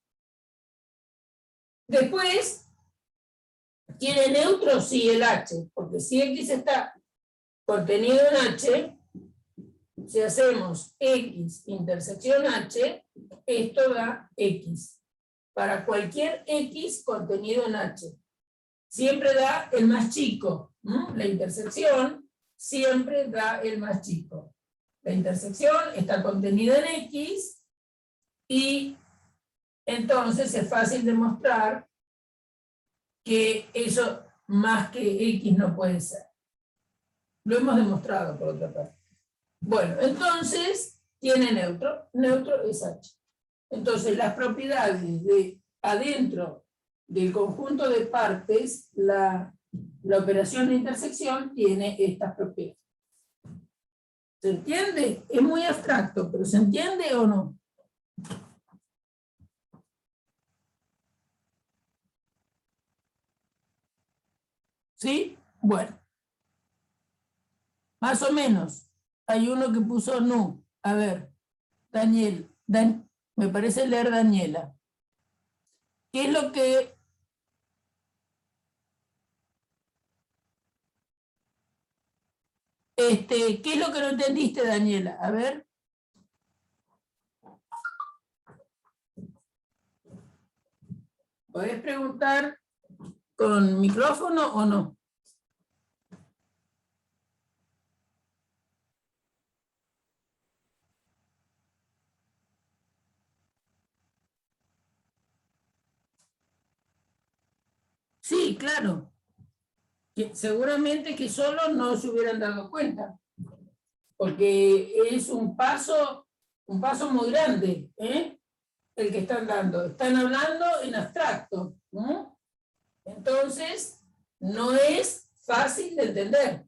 Después, ¿tiene neutro? Sí, el H, porque si X está contenido en H, si hacemos X intersección H, esto da X. Para cualquier X contenido en H. Siempre da el más chico. La intersección siempre da el más chico. La intersección está contenida en X y entonces es fácil demostrar que eso más que X no puede ser. Lo hemos demostrado por otra parte. Bueno, entonces tiene neutro. Neutro es H. Entonces las propiedades de adentro del conjunto de partes, la operación de intersección tiene estas propiedades. ¿Se entiende? Es muy abstracto, pero ¿se entiende o no? ¿Sí? Bueno. Más o menos. Hay uno que puso no. A ver, Daniel. Me parece leer Daniela. ¿Qué es lo que... ¿qué es lo que no entendiste, Daniela? A ver. ¿Podés preguntar con micrófono o no? Sí, claro. Seguramente que solo no se hubieran dado cuenta. Porque es un paso muy grande, el que están dando. Están hablando en abstracto, ¿no? Entonces, no es fácil de entender.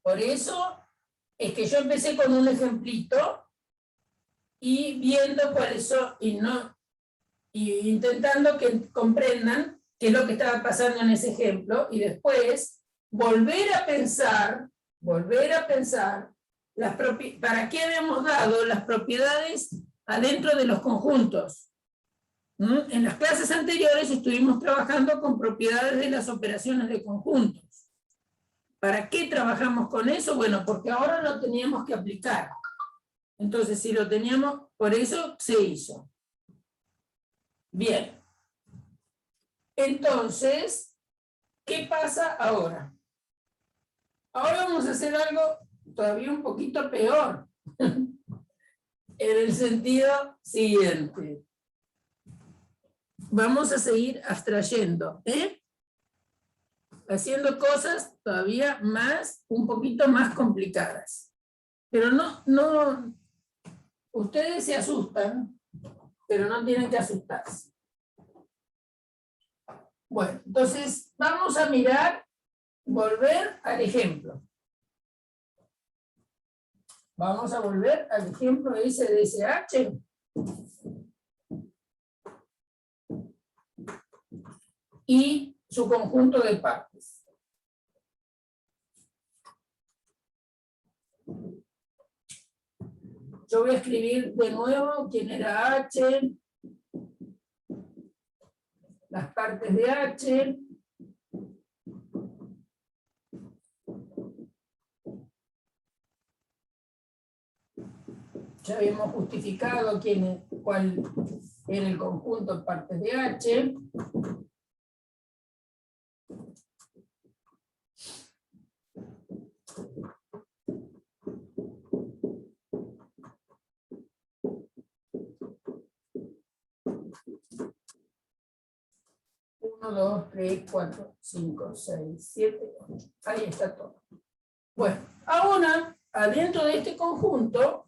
Por eso es que yo empecé con un ejemplito y viendo cuáles son, y intentando que comprendan qué es lo que estaba pasando en ese ejemplo, y después volver a pensar ¿para qué habíamos dado las propiedades adentro de los conjuntos? En las clases anteriores estuvimos trabajando con propiedades de las operaciones de conjuntos. ¿Para qué trabajamos con eso? Bueno, porque ahora lo teníamos que aplicar. Entonces, si lo teníamos, por eso se hizo. Bien. Entonces, ¿qué pasa ahora? Ahora vamos a hacer algo todavía un poquito peor. En el sentido siguiente. Vamos a seguir abstrayendo, haciendo cosas todavía un poquito más complicadas. Pero no, ustedes se asustan, pero no tienen que asustarse. Bueno, entonces vamos a volver al ejemplo. Vamos a volver al ejemplo ese de SH. Y su conjunto de partes. Yo voy a escribir de nuevo quién era H, las partes de H, ya habíamos justificado cuál era el conjunto de partes de H. 1, 2, 3, 4, 5, 6, 7, 8. Ahí está todo. Bueno, ahora, adentro de este conjunto,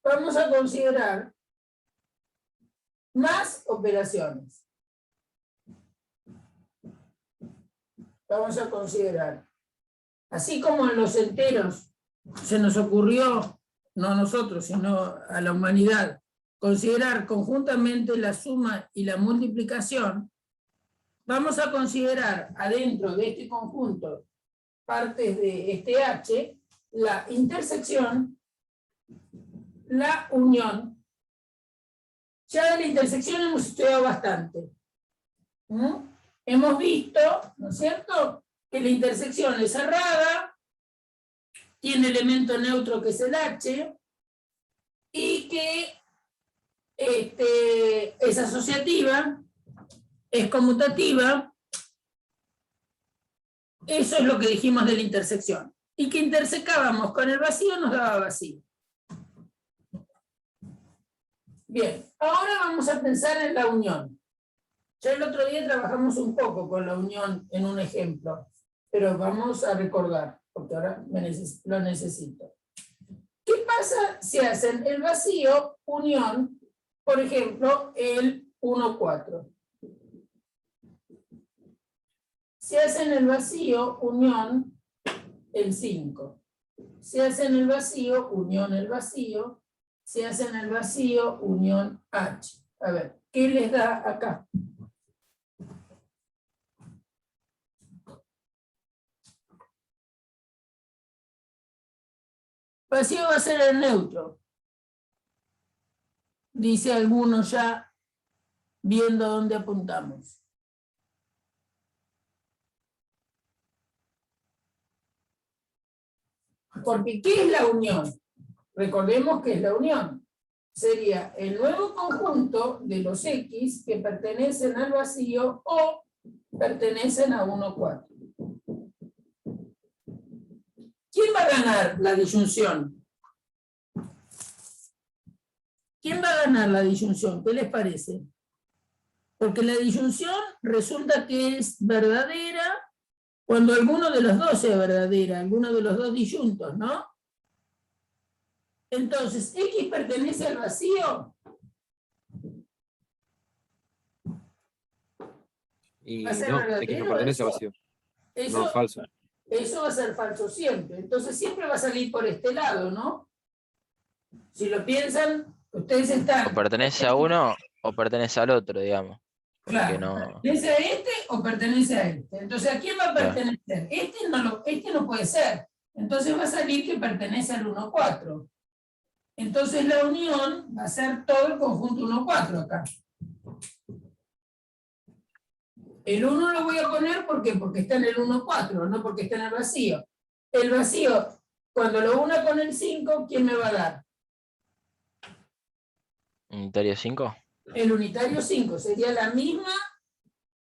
vamos a considerar más operaciones. Vamos a considerar, así como en los enteros se nos ocurrió, no a nosotros, sino a la humanidad, considerar conjuntamente la suma y la multiplicación, vamos a considerar adentro de este conjunto partes de este H, la intersección, la unión. Ya de la intersección hemos estudiado bastante. Hemos visto, ¿no es cierto?, que la intersección es cerrada, tiene elemento neutro que es el H, y que es asociativa, es conmutativa. Eso es lo que dijimos de la intersección. Y que intersecábamos con el vacío nos daba vacío. Bien, ahora vamos a pensar en la unión. Ya el otro día trabajamos un poco con la unión en un ejemplo, pero vamos a recordar, porque ahora lo necesito. ¿Qué pasa si hacen el vacío, unión, por ejemplo, el 1, 4? Si hacen el vacío, unión, el 5. Si hacen el vacío, unión, el vacío. Si hacen el vacío, unión, H. A ver, ¿qué les da acá? Vacío va a ser el neutro. Dice alguno ya, viendo dónde apuntamos. Porque ¿qué es la unión? Recordemos que es la unión. Sería el nuevo conjunto de los X que pertenecen al vacío o pertenecen a 1, 4. ¿Quién va a ganar la disyunción? ¿Quién va a ganar la disyunción? ¿Qué les parece? Porque la disyunción resulta que es verdadera cuando alguno de los dos sea verdadera, alguno de los dos disyuntos, ¿no? Entonces, ¿X pertenece al vacío? Y ¿Va a ser no, verdadero X no pertenece al eso? vacío. Eso, No, falso. eso va a ser falso siempre. Entonces siempre va a salir por este lado, ¿no? Si lo piensan, ustedes están... O pertenece a uno o pertenece al otro, digamos. Porque Claro, no. ¿pertenece a este o pertenece a este? Entonces, ¿a quién va a pertenecer? Este no puede ser. Entonces va a salir que pertenece al 1, 4. Entonces la unión va a ser todo el conjunto 1, 4 acá. El 1 lo voy a poner ¿por qué? Porque está en el 1, 4, no porque está en el vacío. El vacío, cuando lo una con el 5, ¿quién me va a dar? ¿Unitario 5? El unitario 5, sería la misma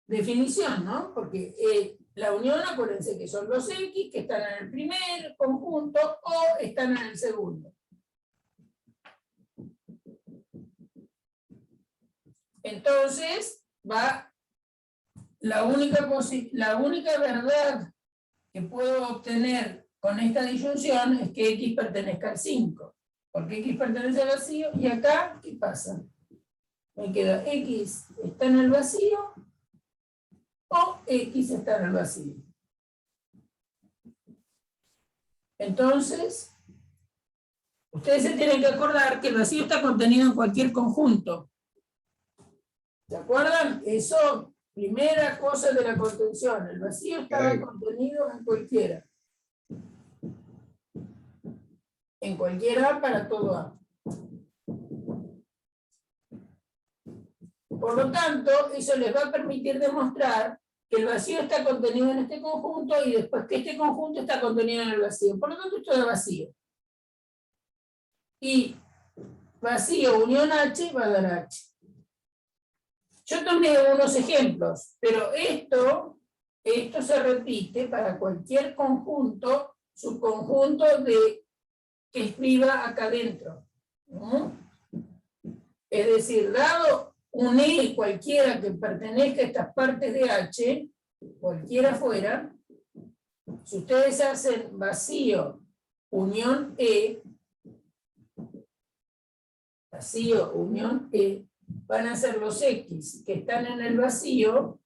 definición, ¿no? Porque la unión, acuérdense que son los X que están en el primer conjunto o están en el segundo. Entonces, la única verdad que puedo obtener con esta disyunción es que X pertenezca al 5. Porque X pertenece al vacío, y acá, ¿qué pasa? Me queda X está en el vacío o X está en el vacío. Entonces, ustedes se tienen que acordar que el vacío está contenido en cualquier conjunto. ¿Se acuerdan? Eso, primera cosa de la contención. El vacío estaba contenido en cualquiera. En cualquier A para todo A. Por lo tanto, eso les va a permitir demostrar que el vacío está contenido en este conjunto y después que este conjunto está contenido en el vacío. Por lo tanto, esto es vacío. Y vacío unión H va a dar H. Yo tomé unos ejemplos, pero esto se repite para cualquier conjunto, subconjunto que escriba acá adentro. ¿No? Es decir, dado un E cualquiera que pertenezca a estas partes de H, cualquiera fuera, si ustedes hacen vacío, unión E, vacío, unión E, van a ser los X que están en el vacío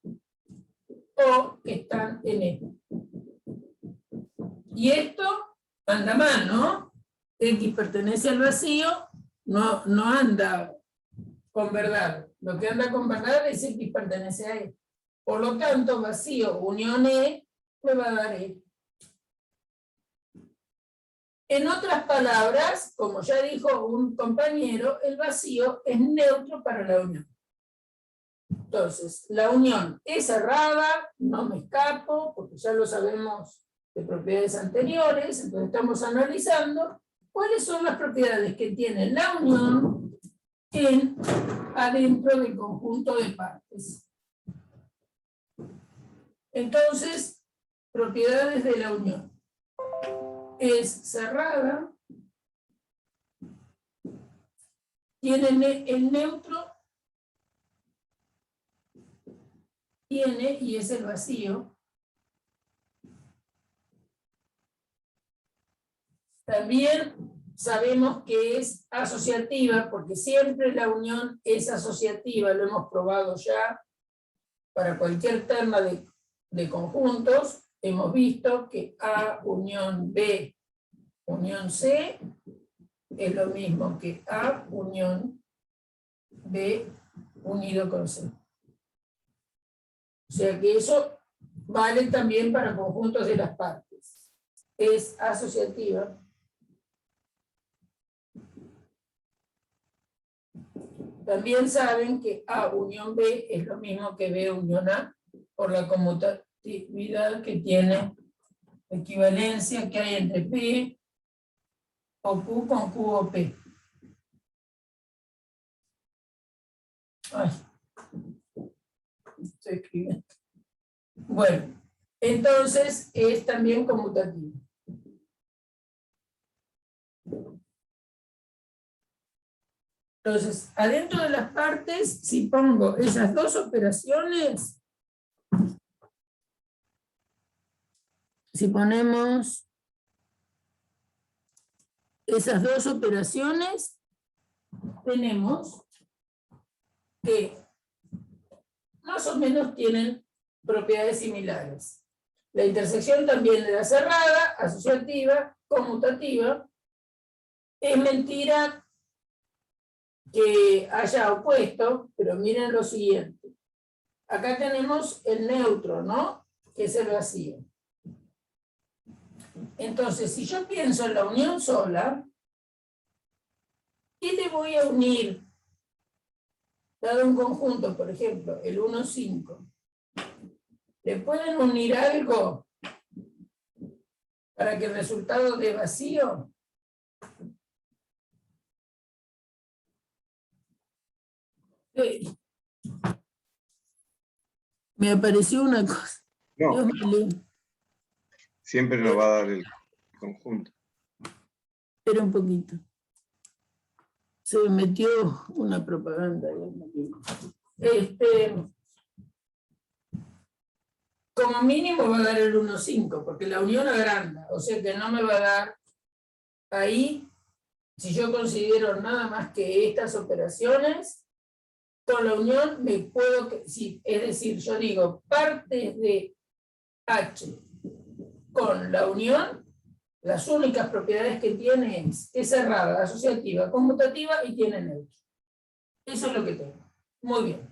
o que están en E. Y esto anda mal, ¿no? X pertenece al vacío, no anda con verdad. Lo que anda con verdad es X pertenece a E. Por lo tanto, vacío, unión E, me va a dar E. En otras palabras, como ya dijo un compañero, el vacío es neutro para la unión. Entonces, la unión es cerrada, no me escapo, porque ya lo sabemos de propiedades anteriores, entonces estamos analizando cuáles son las propiedades que tiene la unión adentro del conjunto de partes. Entonces, propiedades de la unión. Es cerrada, tiene el neutro, tiene, y es el vacío. También sabemos que es asociativa, porque siempre la unión es asociativa, lo hemos probado ya, para cualquier terna de conjuntos. Hemos visto que A unión B unión C es lo mismo que A unión B unido con C. O sea que eso vale también para conjuntos de las partes. Es asociativa. También saben que A unión B es lo mismo que B unión A por la conmutatividad que tiene, equivalencia que hay entre P o Q con Q o P. Ay, estoy escribiendo. Bueno, entonces es también conmutativo. Entonces, adentro de las partes, si pongo esas dos operaciones, si ponemos esas dos operaciones, tenemos que más o menos tienen propiedades similares. La intersección también de la cerrada, asociativa, conmutativa. Es mentira que haya opuesto, pero miren lo siguiente. Acá tenemos el neutro, ¿no? Que es el vacío. Entonces, si yo pienso en la unión sola, ¿qué le voy a unir? Dado un conjunto, por ejemplo, el 1, 5. ¿Le pueden unir algo para que el resultado dé vacío? Me apareció una cosa. No, Dios me libre. siempre nos va a dar el conjunto. Espera un poquito. Se me metió una propaganda. Como mínimo va a dar el 1,5, porque la unión agranda, o sea que no me va a dar ahí, si yo considero nada más que estas operaciones, con la unión me puedo, es decir, yo digo partes de H con la unión, las únicas propiedades que tiene es cerrada, asociativa, conmutativa y tiene neutro. Eso es lo que tengo. Muy bien.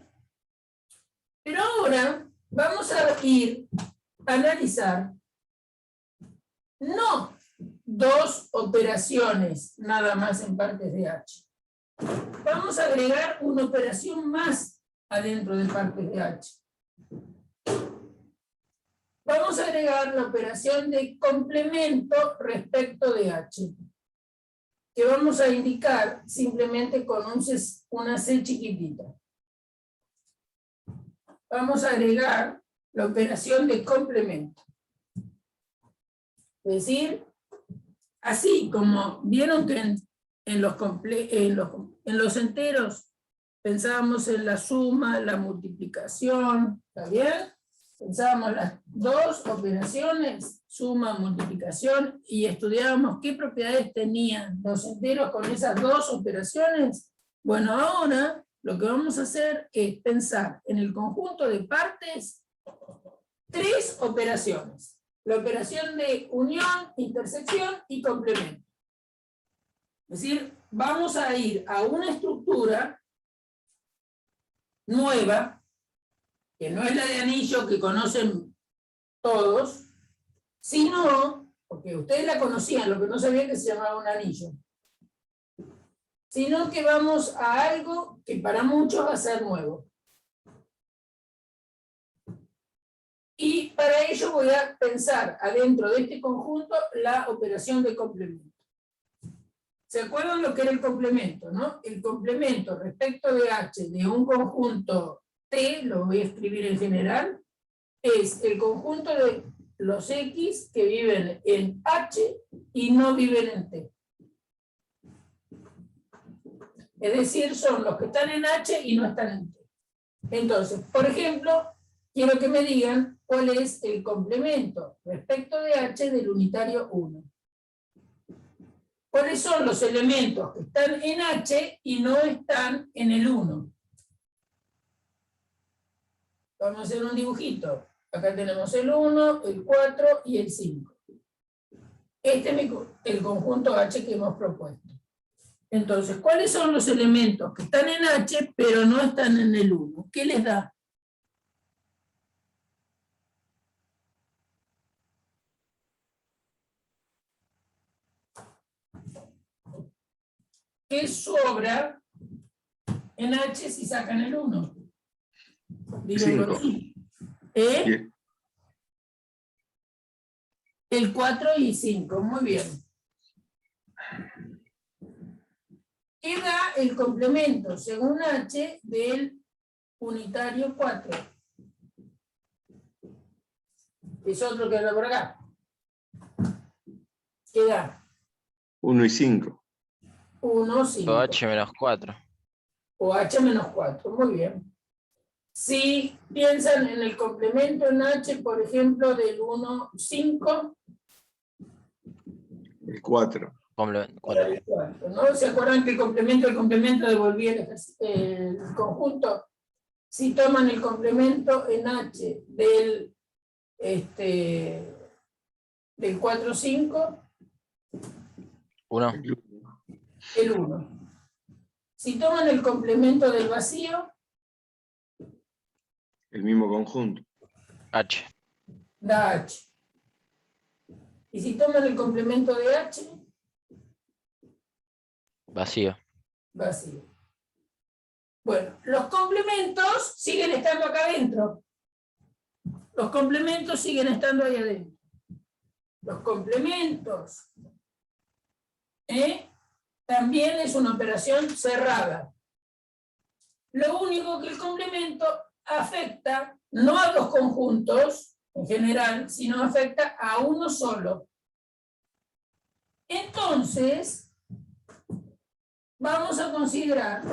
Pero ahora vamos a ir a analizar no dos operaciones nada más en partes de H. Vamos a agregar una operación más adentro de partes de H. Vamos a agregar la operación de complemento respecto de H, que vamos a indicar simplemente con una C chiquitita. Vamos a agregar la operación de complemento. Es decir, así como vieron que en los enteros pensábamos en la suma, la multiplicación, ¿está bien? Pensábamos las dos operaciones, suma, multiplicación, y estudiábamos qué propiedades tenían los enteros con esas dos operaciones. Bueno, ahora lo que vamos a hacer es pensar en el conjunto de partes tres operaciones. La operación de unión, intersección y complemento. Es decir, vamos a ir a una estructura nueva, que no es la de anillo que conocen todos, sino, porque ustedes la conocían, lo que no sabían que se llamaba un anillo, sino que vamos a algo que para muchos va a ser nuevo. Y para ello voy a pensar adentro de este conjunto la operación de complemento. ¿Se acuerdan lo que era el complemento, no? El complemento respecto de H de un conjunto T, lo voy a escribir en general, es el conjunto de los X que viven en H y no viven en T. Es decir, son los que están en H y no están en T. Entonces, por ejemplo, quiero que me digan cuál es el complemento respecto de H del unitario 1. ¿Cuáles son los elementos que están en H y no están en el 1? Vamos a hacer un dibujito. Acá tenemos el 1, el 4 y el 5. Este es el conjunto H que hemos propuesto. Entonces, ¿cuáles son los elementos que están en H pero no están en el 1? ¿Qué les da? ¿Qué sobra en H si sacan el 1? Díganlo 5. así. ¿Eh? El 4 y 5, muy bien. ¿Qué da el complemento según H del unitario 4? Es otro que anda por acá. ¿Qué da? 1 y 5. 1, 5. O H menos 4. O H menos 4, muy bien. Si piensan en el complemento en H, por ejemplo, del 1, 5. El 4. Complemento 4. ¿No? ¿Se acuerdan que el complemento devolvía el conjunto? Si toman el complemento en H del 4, 5, 1. el 1. Si toman el complemento del vacío, El mismo conjunto. H. da H. Y si toman el complemento de H, Vacío. vacío. Bueno, los complementos siguen estando acá adentro. Los complementos siguen estando ahí adentro. Los complementos también es una operación cerrada. Lo único que el complemento afecta no a los conjuntos en general, sino afecta a uno solo. Entonces, vamos a considerar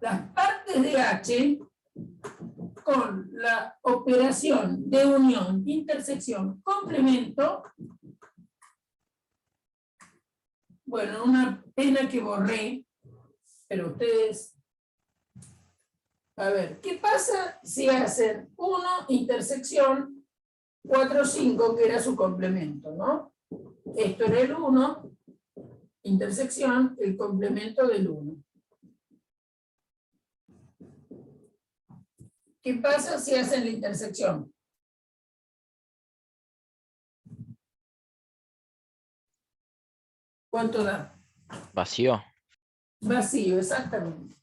las partes de H con la operación de unión, intersección, complemento. Bueno, una pena que borré, pero ustedes... A ver, ¿qué pasa si hacen 1 intersección 4, 5, que era su complemento, ¿no? Esto era el 1, intersección, el complemento del 1. ¿Qué pasa si hacen la intersección? ¿Cuánto da? Vacío. Vacío, exactamente.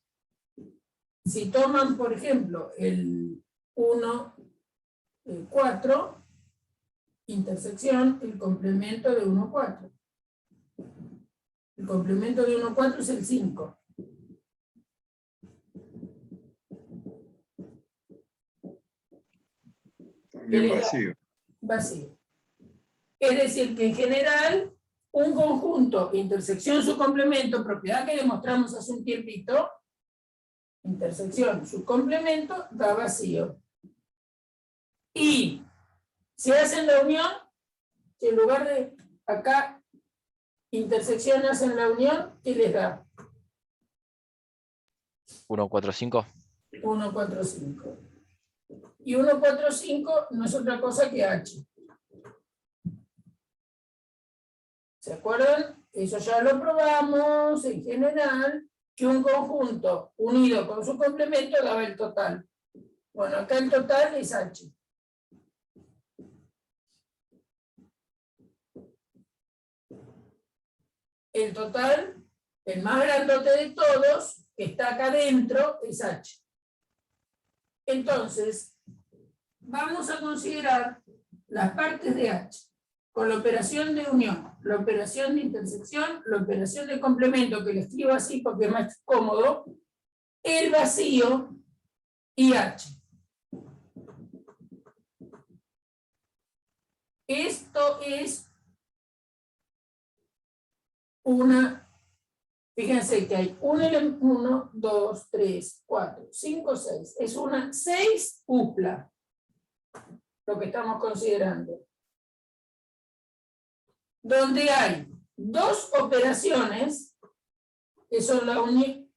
Si toman, por ejemplo, el 1, 4, intersección, el complemento de 1, 4. El complemento de 1, 4 es el 5. También vacío. Vacío. Es decir, que en general un conjunto, intersección, su complemento, propiedad que demostramos hace un tiempito, intersección, su complemento, da vacío. Y si hacen la unión, si en lugar de acá, intersección hacen la unión, ¿qué les da? 1, 4, 5. 1, 4, 5. Y 1, 4, 5 no es otra cosa que H. ¿Se acuerdan? Eso ya lo probamos en general, que un conjunto unido con su complemento daba el total. Bueno, acá el total es H. El total, el más grandote de todos, que está acá adentro, es H. Entonces, vamos a considerar las partes de H, con la operación de unión, la operación de intersección, la operación de complemento, que le escribo así porque es más cómodo, el vacío y H. Esto es una, fíjense que hay 1, 2, 3, 4, 5, 6. Es una 6 upla, lo que estamos considerando. Donde hay dos operaciones, que son la unión,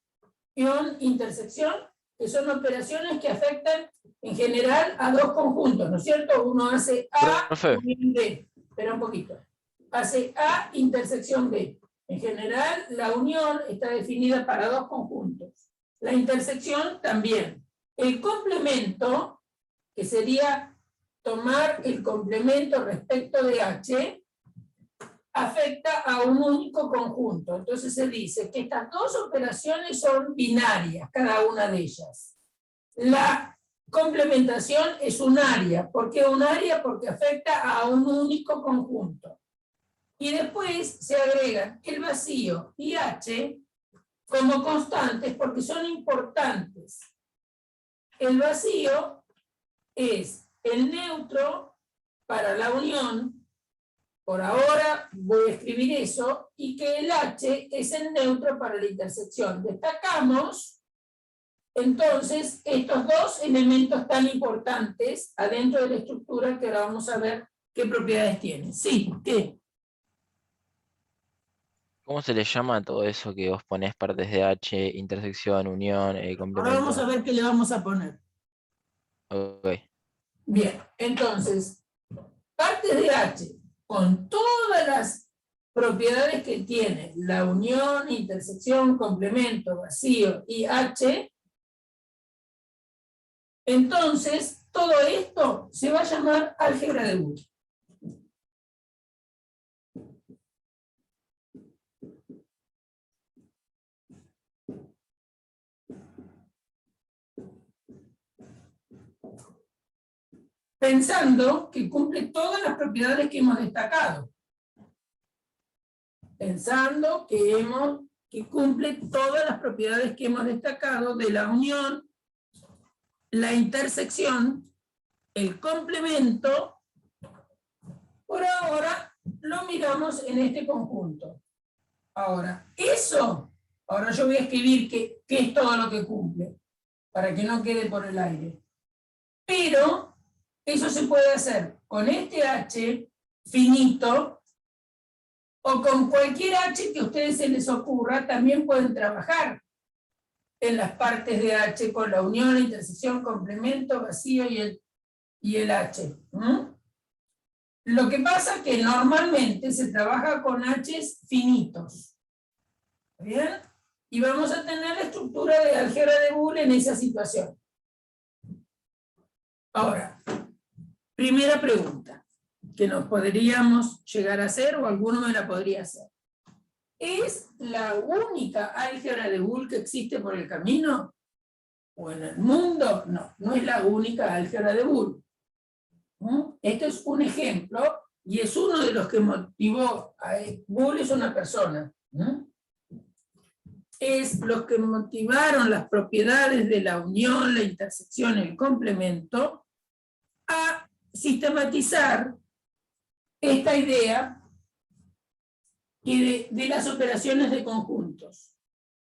intersección, que son operaciones que afectan en general a dos conjuntos, ¿no es cierto? Uno hace A, Profe. unión B. Espera un poquito. Hace A, intersección B. En general, la unión está definida para dos conjuntos. La intersección también. El complemento, que sería tomar el complemento respecto de H, afecta a un único conjunto. Entonces se dice que estas dos operaciones son binarias, cada una de ellas. La complementación es unaria. ¿Por qué unaria? Porque afecta a un único conjunto. Y después se agregan el vacío y H como constantes porque son importantes. El vacío es el neutro para la unión. Por ahora voy a escribir eso, y que el H es el neutro para la intersección. Destacamos, entonces, estos dos elementos tan importantes adentro de la estructura que ahora vamos a ver qué propiedades tienen. Sí, ¿qué? ¿Cómo se le llama a todo eso que vos ponés partes de H, intersección, unión, complemento? Ahora vamos a ver qué le vamos a poner. Ok. Bien, entonces, partes de H, con todas las propiedades que tiene la unión, intersección, complemento, vacío y H, entonces todo esto se va a llamar álgebra de Boole. Pensando que cumple todas las propiedades que hemos destacado. Pensando que cumple todas las propiedades que hemos destacado de la unión, la intersección, el complemento. Por ahora lo miramos en este conjunto. Ahora, ahora yo voy a escribir qué es todo lo que cumple, para que no quede por el aire. Pero eso se puede hacer con este H finito, o con cualquier H que a ustedes se les ocurra. También pueden trabajar en las partes de H con la unión, la intersección, complemento, vacío y el H. Lo que pasa es que normalmente se trabaja con H's finitos. ¿Bien? Y vamos a tener la estructura de álgebra de Boole en esa situación. Ahora, primera pregunta que nos podríamos llegar a hacer, o alguno me la podría hacer. ¿Es la única álgebra de Boole que existe por el camino? ¿O en el mundo? No, no es la única álgebra de Boole. Esto es un ejemplo, y es uno de los que motivó a Boole. Es una persona. Es los que motivaron las propiedades de la unión, la intersección, el complemento, a sistematizar esta idea que de las operaciones de conjuntos.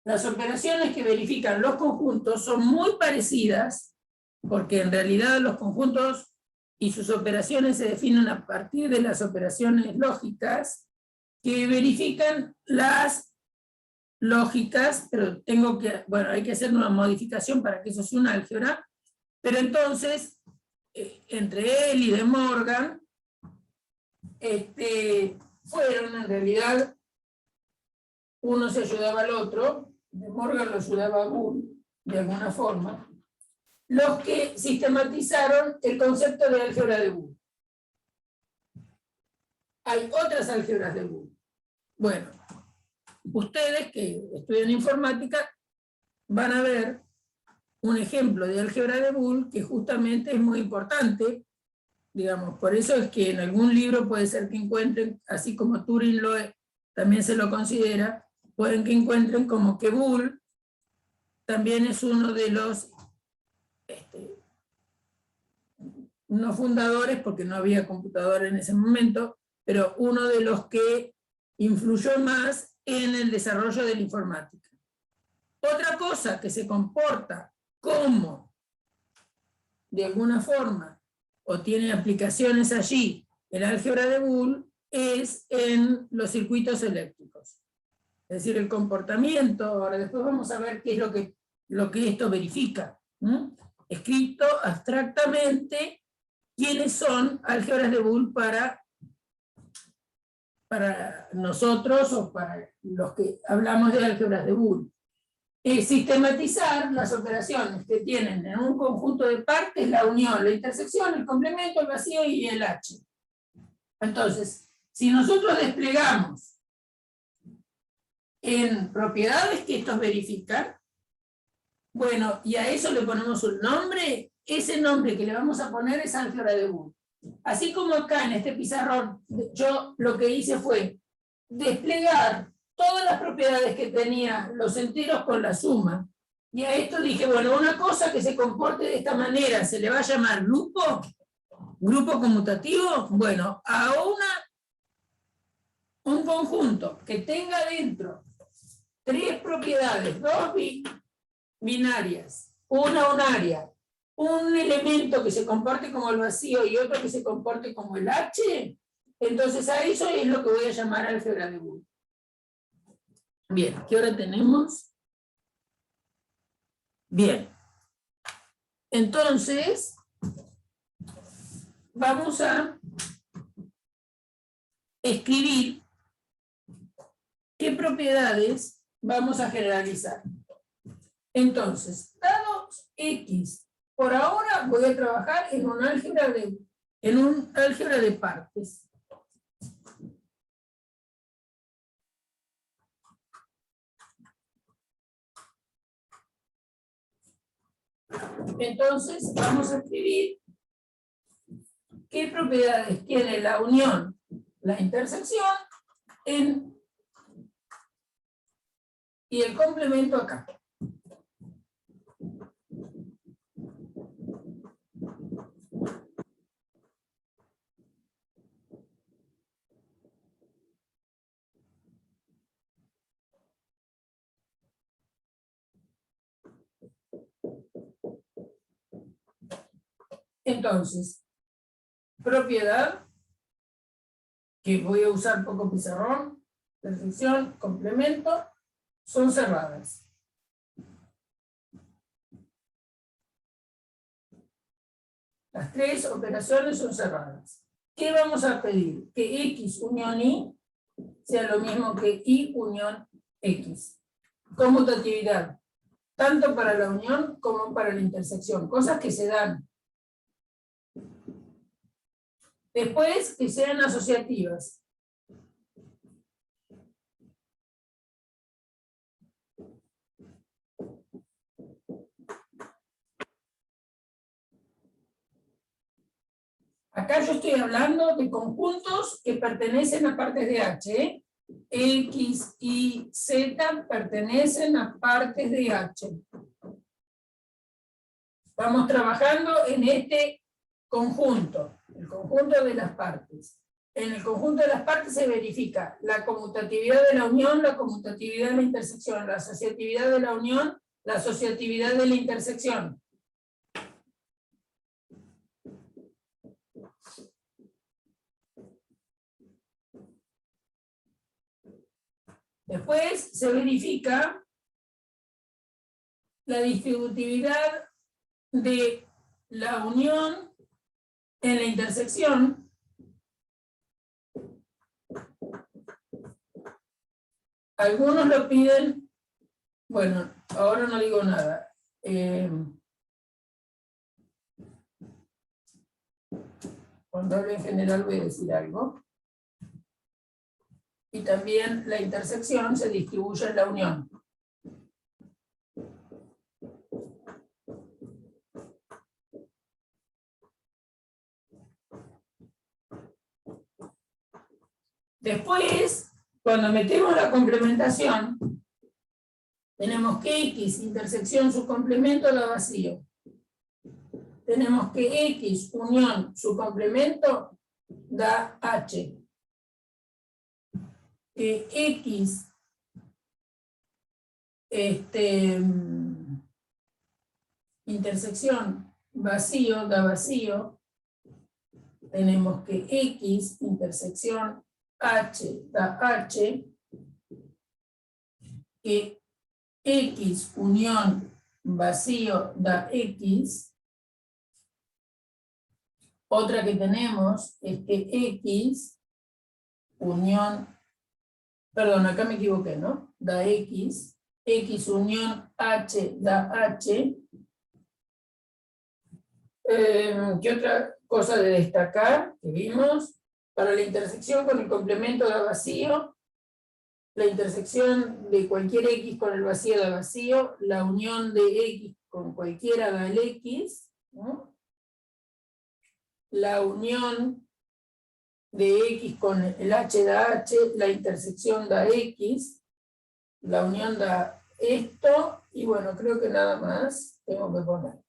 Las operaciones que verifican los conjuntos son muy parecidas, porque en realidad los conjuntos y sus operaciones se definen a partir de las operaciones lógicas, que verifican las lógicas, pero hay que hacer una modificación para que eso sea un álgebra, pero entonces, entre él y De Morgan, fueron en realidad, uno se ayudaba al otro, De Morgan lo ayudaba a Boole, de alguna forma, los que sistematizaron el concepto de álgebra de Boole. Hay otras álgebras de Boole. Bueno, ustedes que estudian informática van a ver un ejemplo de álgebra de Boole que justamente es muy importante, digamos, por eso es que en algún libro puede ser que encuentren, así como Turing también se lo considera, pueden que encuentren como que Boole también es uno de los no fundadores, porque no había computadora en ese momento, pero uno de los que influyó más en el desarrollo de la informática. Otra cosa que se comporta como, de alguna forma, o tiene aplicaciones allí, el álgebra de Boole, es en los circuitos eléctricos. Es decir, el comportamiento, ahora después vamos a ver qué es lo que esto verifica. Escrito abstractamente, quiénes son álgebras de Boole para nosotros o para los que hablamos de álgebras de Boole. Sistematizar las operaciones que tienen en un conjunto de partes, la unión, la intersección, el complemento, el vacío y el H. Entonces, si nosotros desplegamos en propiedades que estos verifican, bueno, y a eso le ponemos un nombre, ese nombre que le vamos a poner es álgebra de Boole. Así como acá en este pizarrón, yo lo que hice fue desplegar todas las propiedades que tenía los enteros con la suma, y a esto dije, bueno, una cosa que se comporte de esta manera, ¿se le va a llamar grupo? ¿Grupo conmutativo? Bueno, a un conjunto que tenga dentro 3 propiedades, 2 binarias, una unaria, un elemento que se comporte como el vacío y otro que se comporte como el H, entonces a eso es lo que voy a llamar álgebra de Boole. Bien, ¿qué hora tenemos? Bien. Entonces, vamos a escribir qué propiedades vamos a generalizar. Entonces, dado X, por ahora voy a trabajar en un álgebra de partes. Entonces, vamos a escribir qué propiedades tiene la unión, la intersección, y el complemento acá. Entonces, propiedad, que voy a usar poco pizarrón, intersección, complemento, son cerradas. Las 3 operaciones son cerradas. ¿Qué vamos a pedir? Que X unión Y sea lo mismo que Y unión X. Conmutatividad, tanto para la unión como para la intersección, cosas que se dan. Después, que sean asociativas. Acá yo estoy hablando de conjuntos que pertenecen a partes de H. X, Y, Z pertenecen a partes de H. Vamos trabajando en este conjunto, el conjunto de las partes. en el conjunto de las partes se verifica la conmutatividad de la unión, la conmutatividad de la intersección, la asociatividad de la unión, la asociatividad de la intersección. Después se verifica la distributividad de la unión en la intersección. Algunos lo piden, bueno, ahora no digo nada. Cuando hable en general voy a decir algo. Y también la intersección se distribuye en la unión. Después, cuando metemos la complementación, tenemos que X, intersección, su complemento da vacío. Tenemos que X, unión, su complemento da H. Que X, intersección, vacío da vacío. Tenemos que X, intersección, H da H, que X unión vacío da X. Otra que tenemos es que X unión, perdón, acá me equivoqué, ¿no? Da X, X unión H da H. ¿Qué otra cosa de destacar que vimos? Para la intersección con el complemento da vacío, la intersección de cualquier X con el vacío da vacío, la unión de X con cualquiera da el X, ¿no? La unión de X con el H da H, la intersección da X, la unión da esto, y bueno, creo que nada más tengo que poner.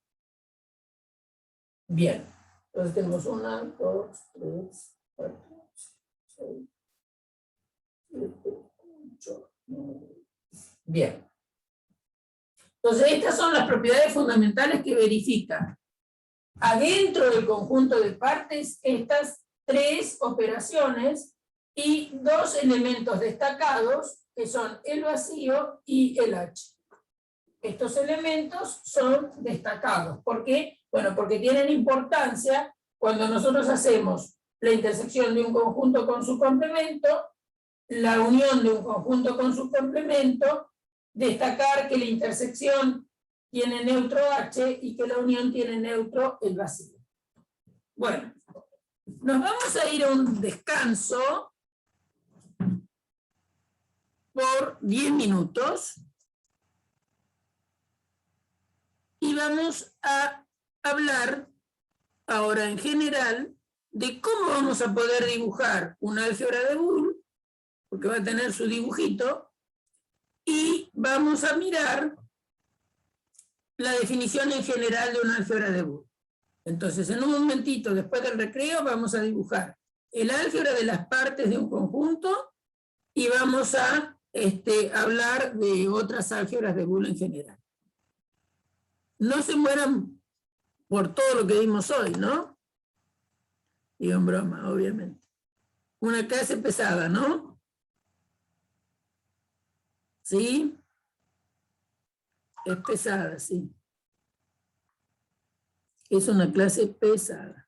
Bien, entonces tenemos 1, 2, 3, 4, 6, 7, 8, 9. Bien. Entonces estas son las propiedades fundamentales que verifican adentro del conjunto de partes estas 3 operaciones y 2 elementos destacados que son el vacío y el H. Estos elementos son destacados. ¿Por qué? Bueno, porque tienen importancia cuando nosotros hacemos la intersección de un conjunto con su complemento, la unión de un conjunto con su complemento, destacar que la intersección tiene neutro H y que la unión tiene neutro el vacío. Bueno, nos vamos a ir a un descanso por 10 minutos y vamos a hablar ahora en general de cómo vamos a poder dibujar una álgebra de Boole, porque va a tener su dibujito, y vamos a mirar la definición en general de una álgebra de Boole. Entonces, en un momentito, después del recreo, vamos a dibujar el álgebra de las partes de un conjunto y vamos a hablar de otras álgebras de Boole en general. No se mueran por todo lo que vimos hoy, ¿no? Digo en broma, obviamente. Una clase pesada, ¿no? ¿Sí? Es pesada, sí. Es una clase pesada.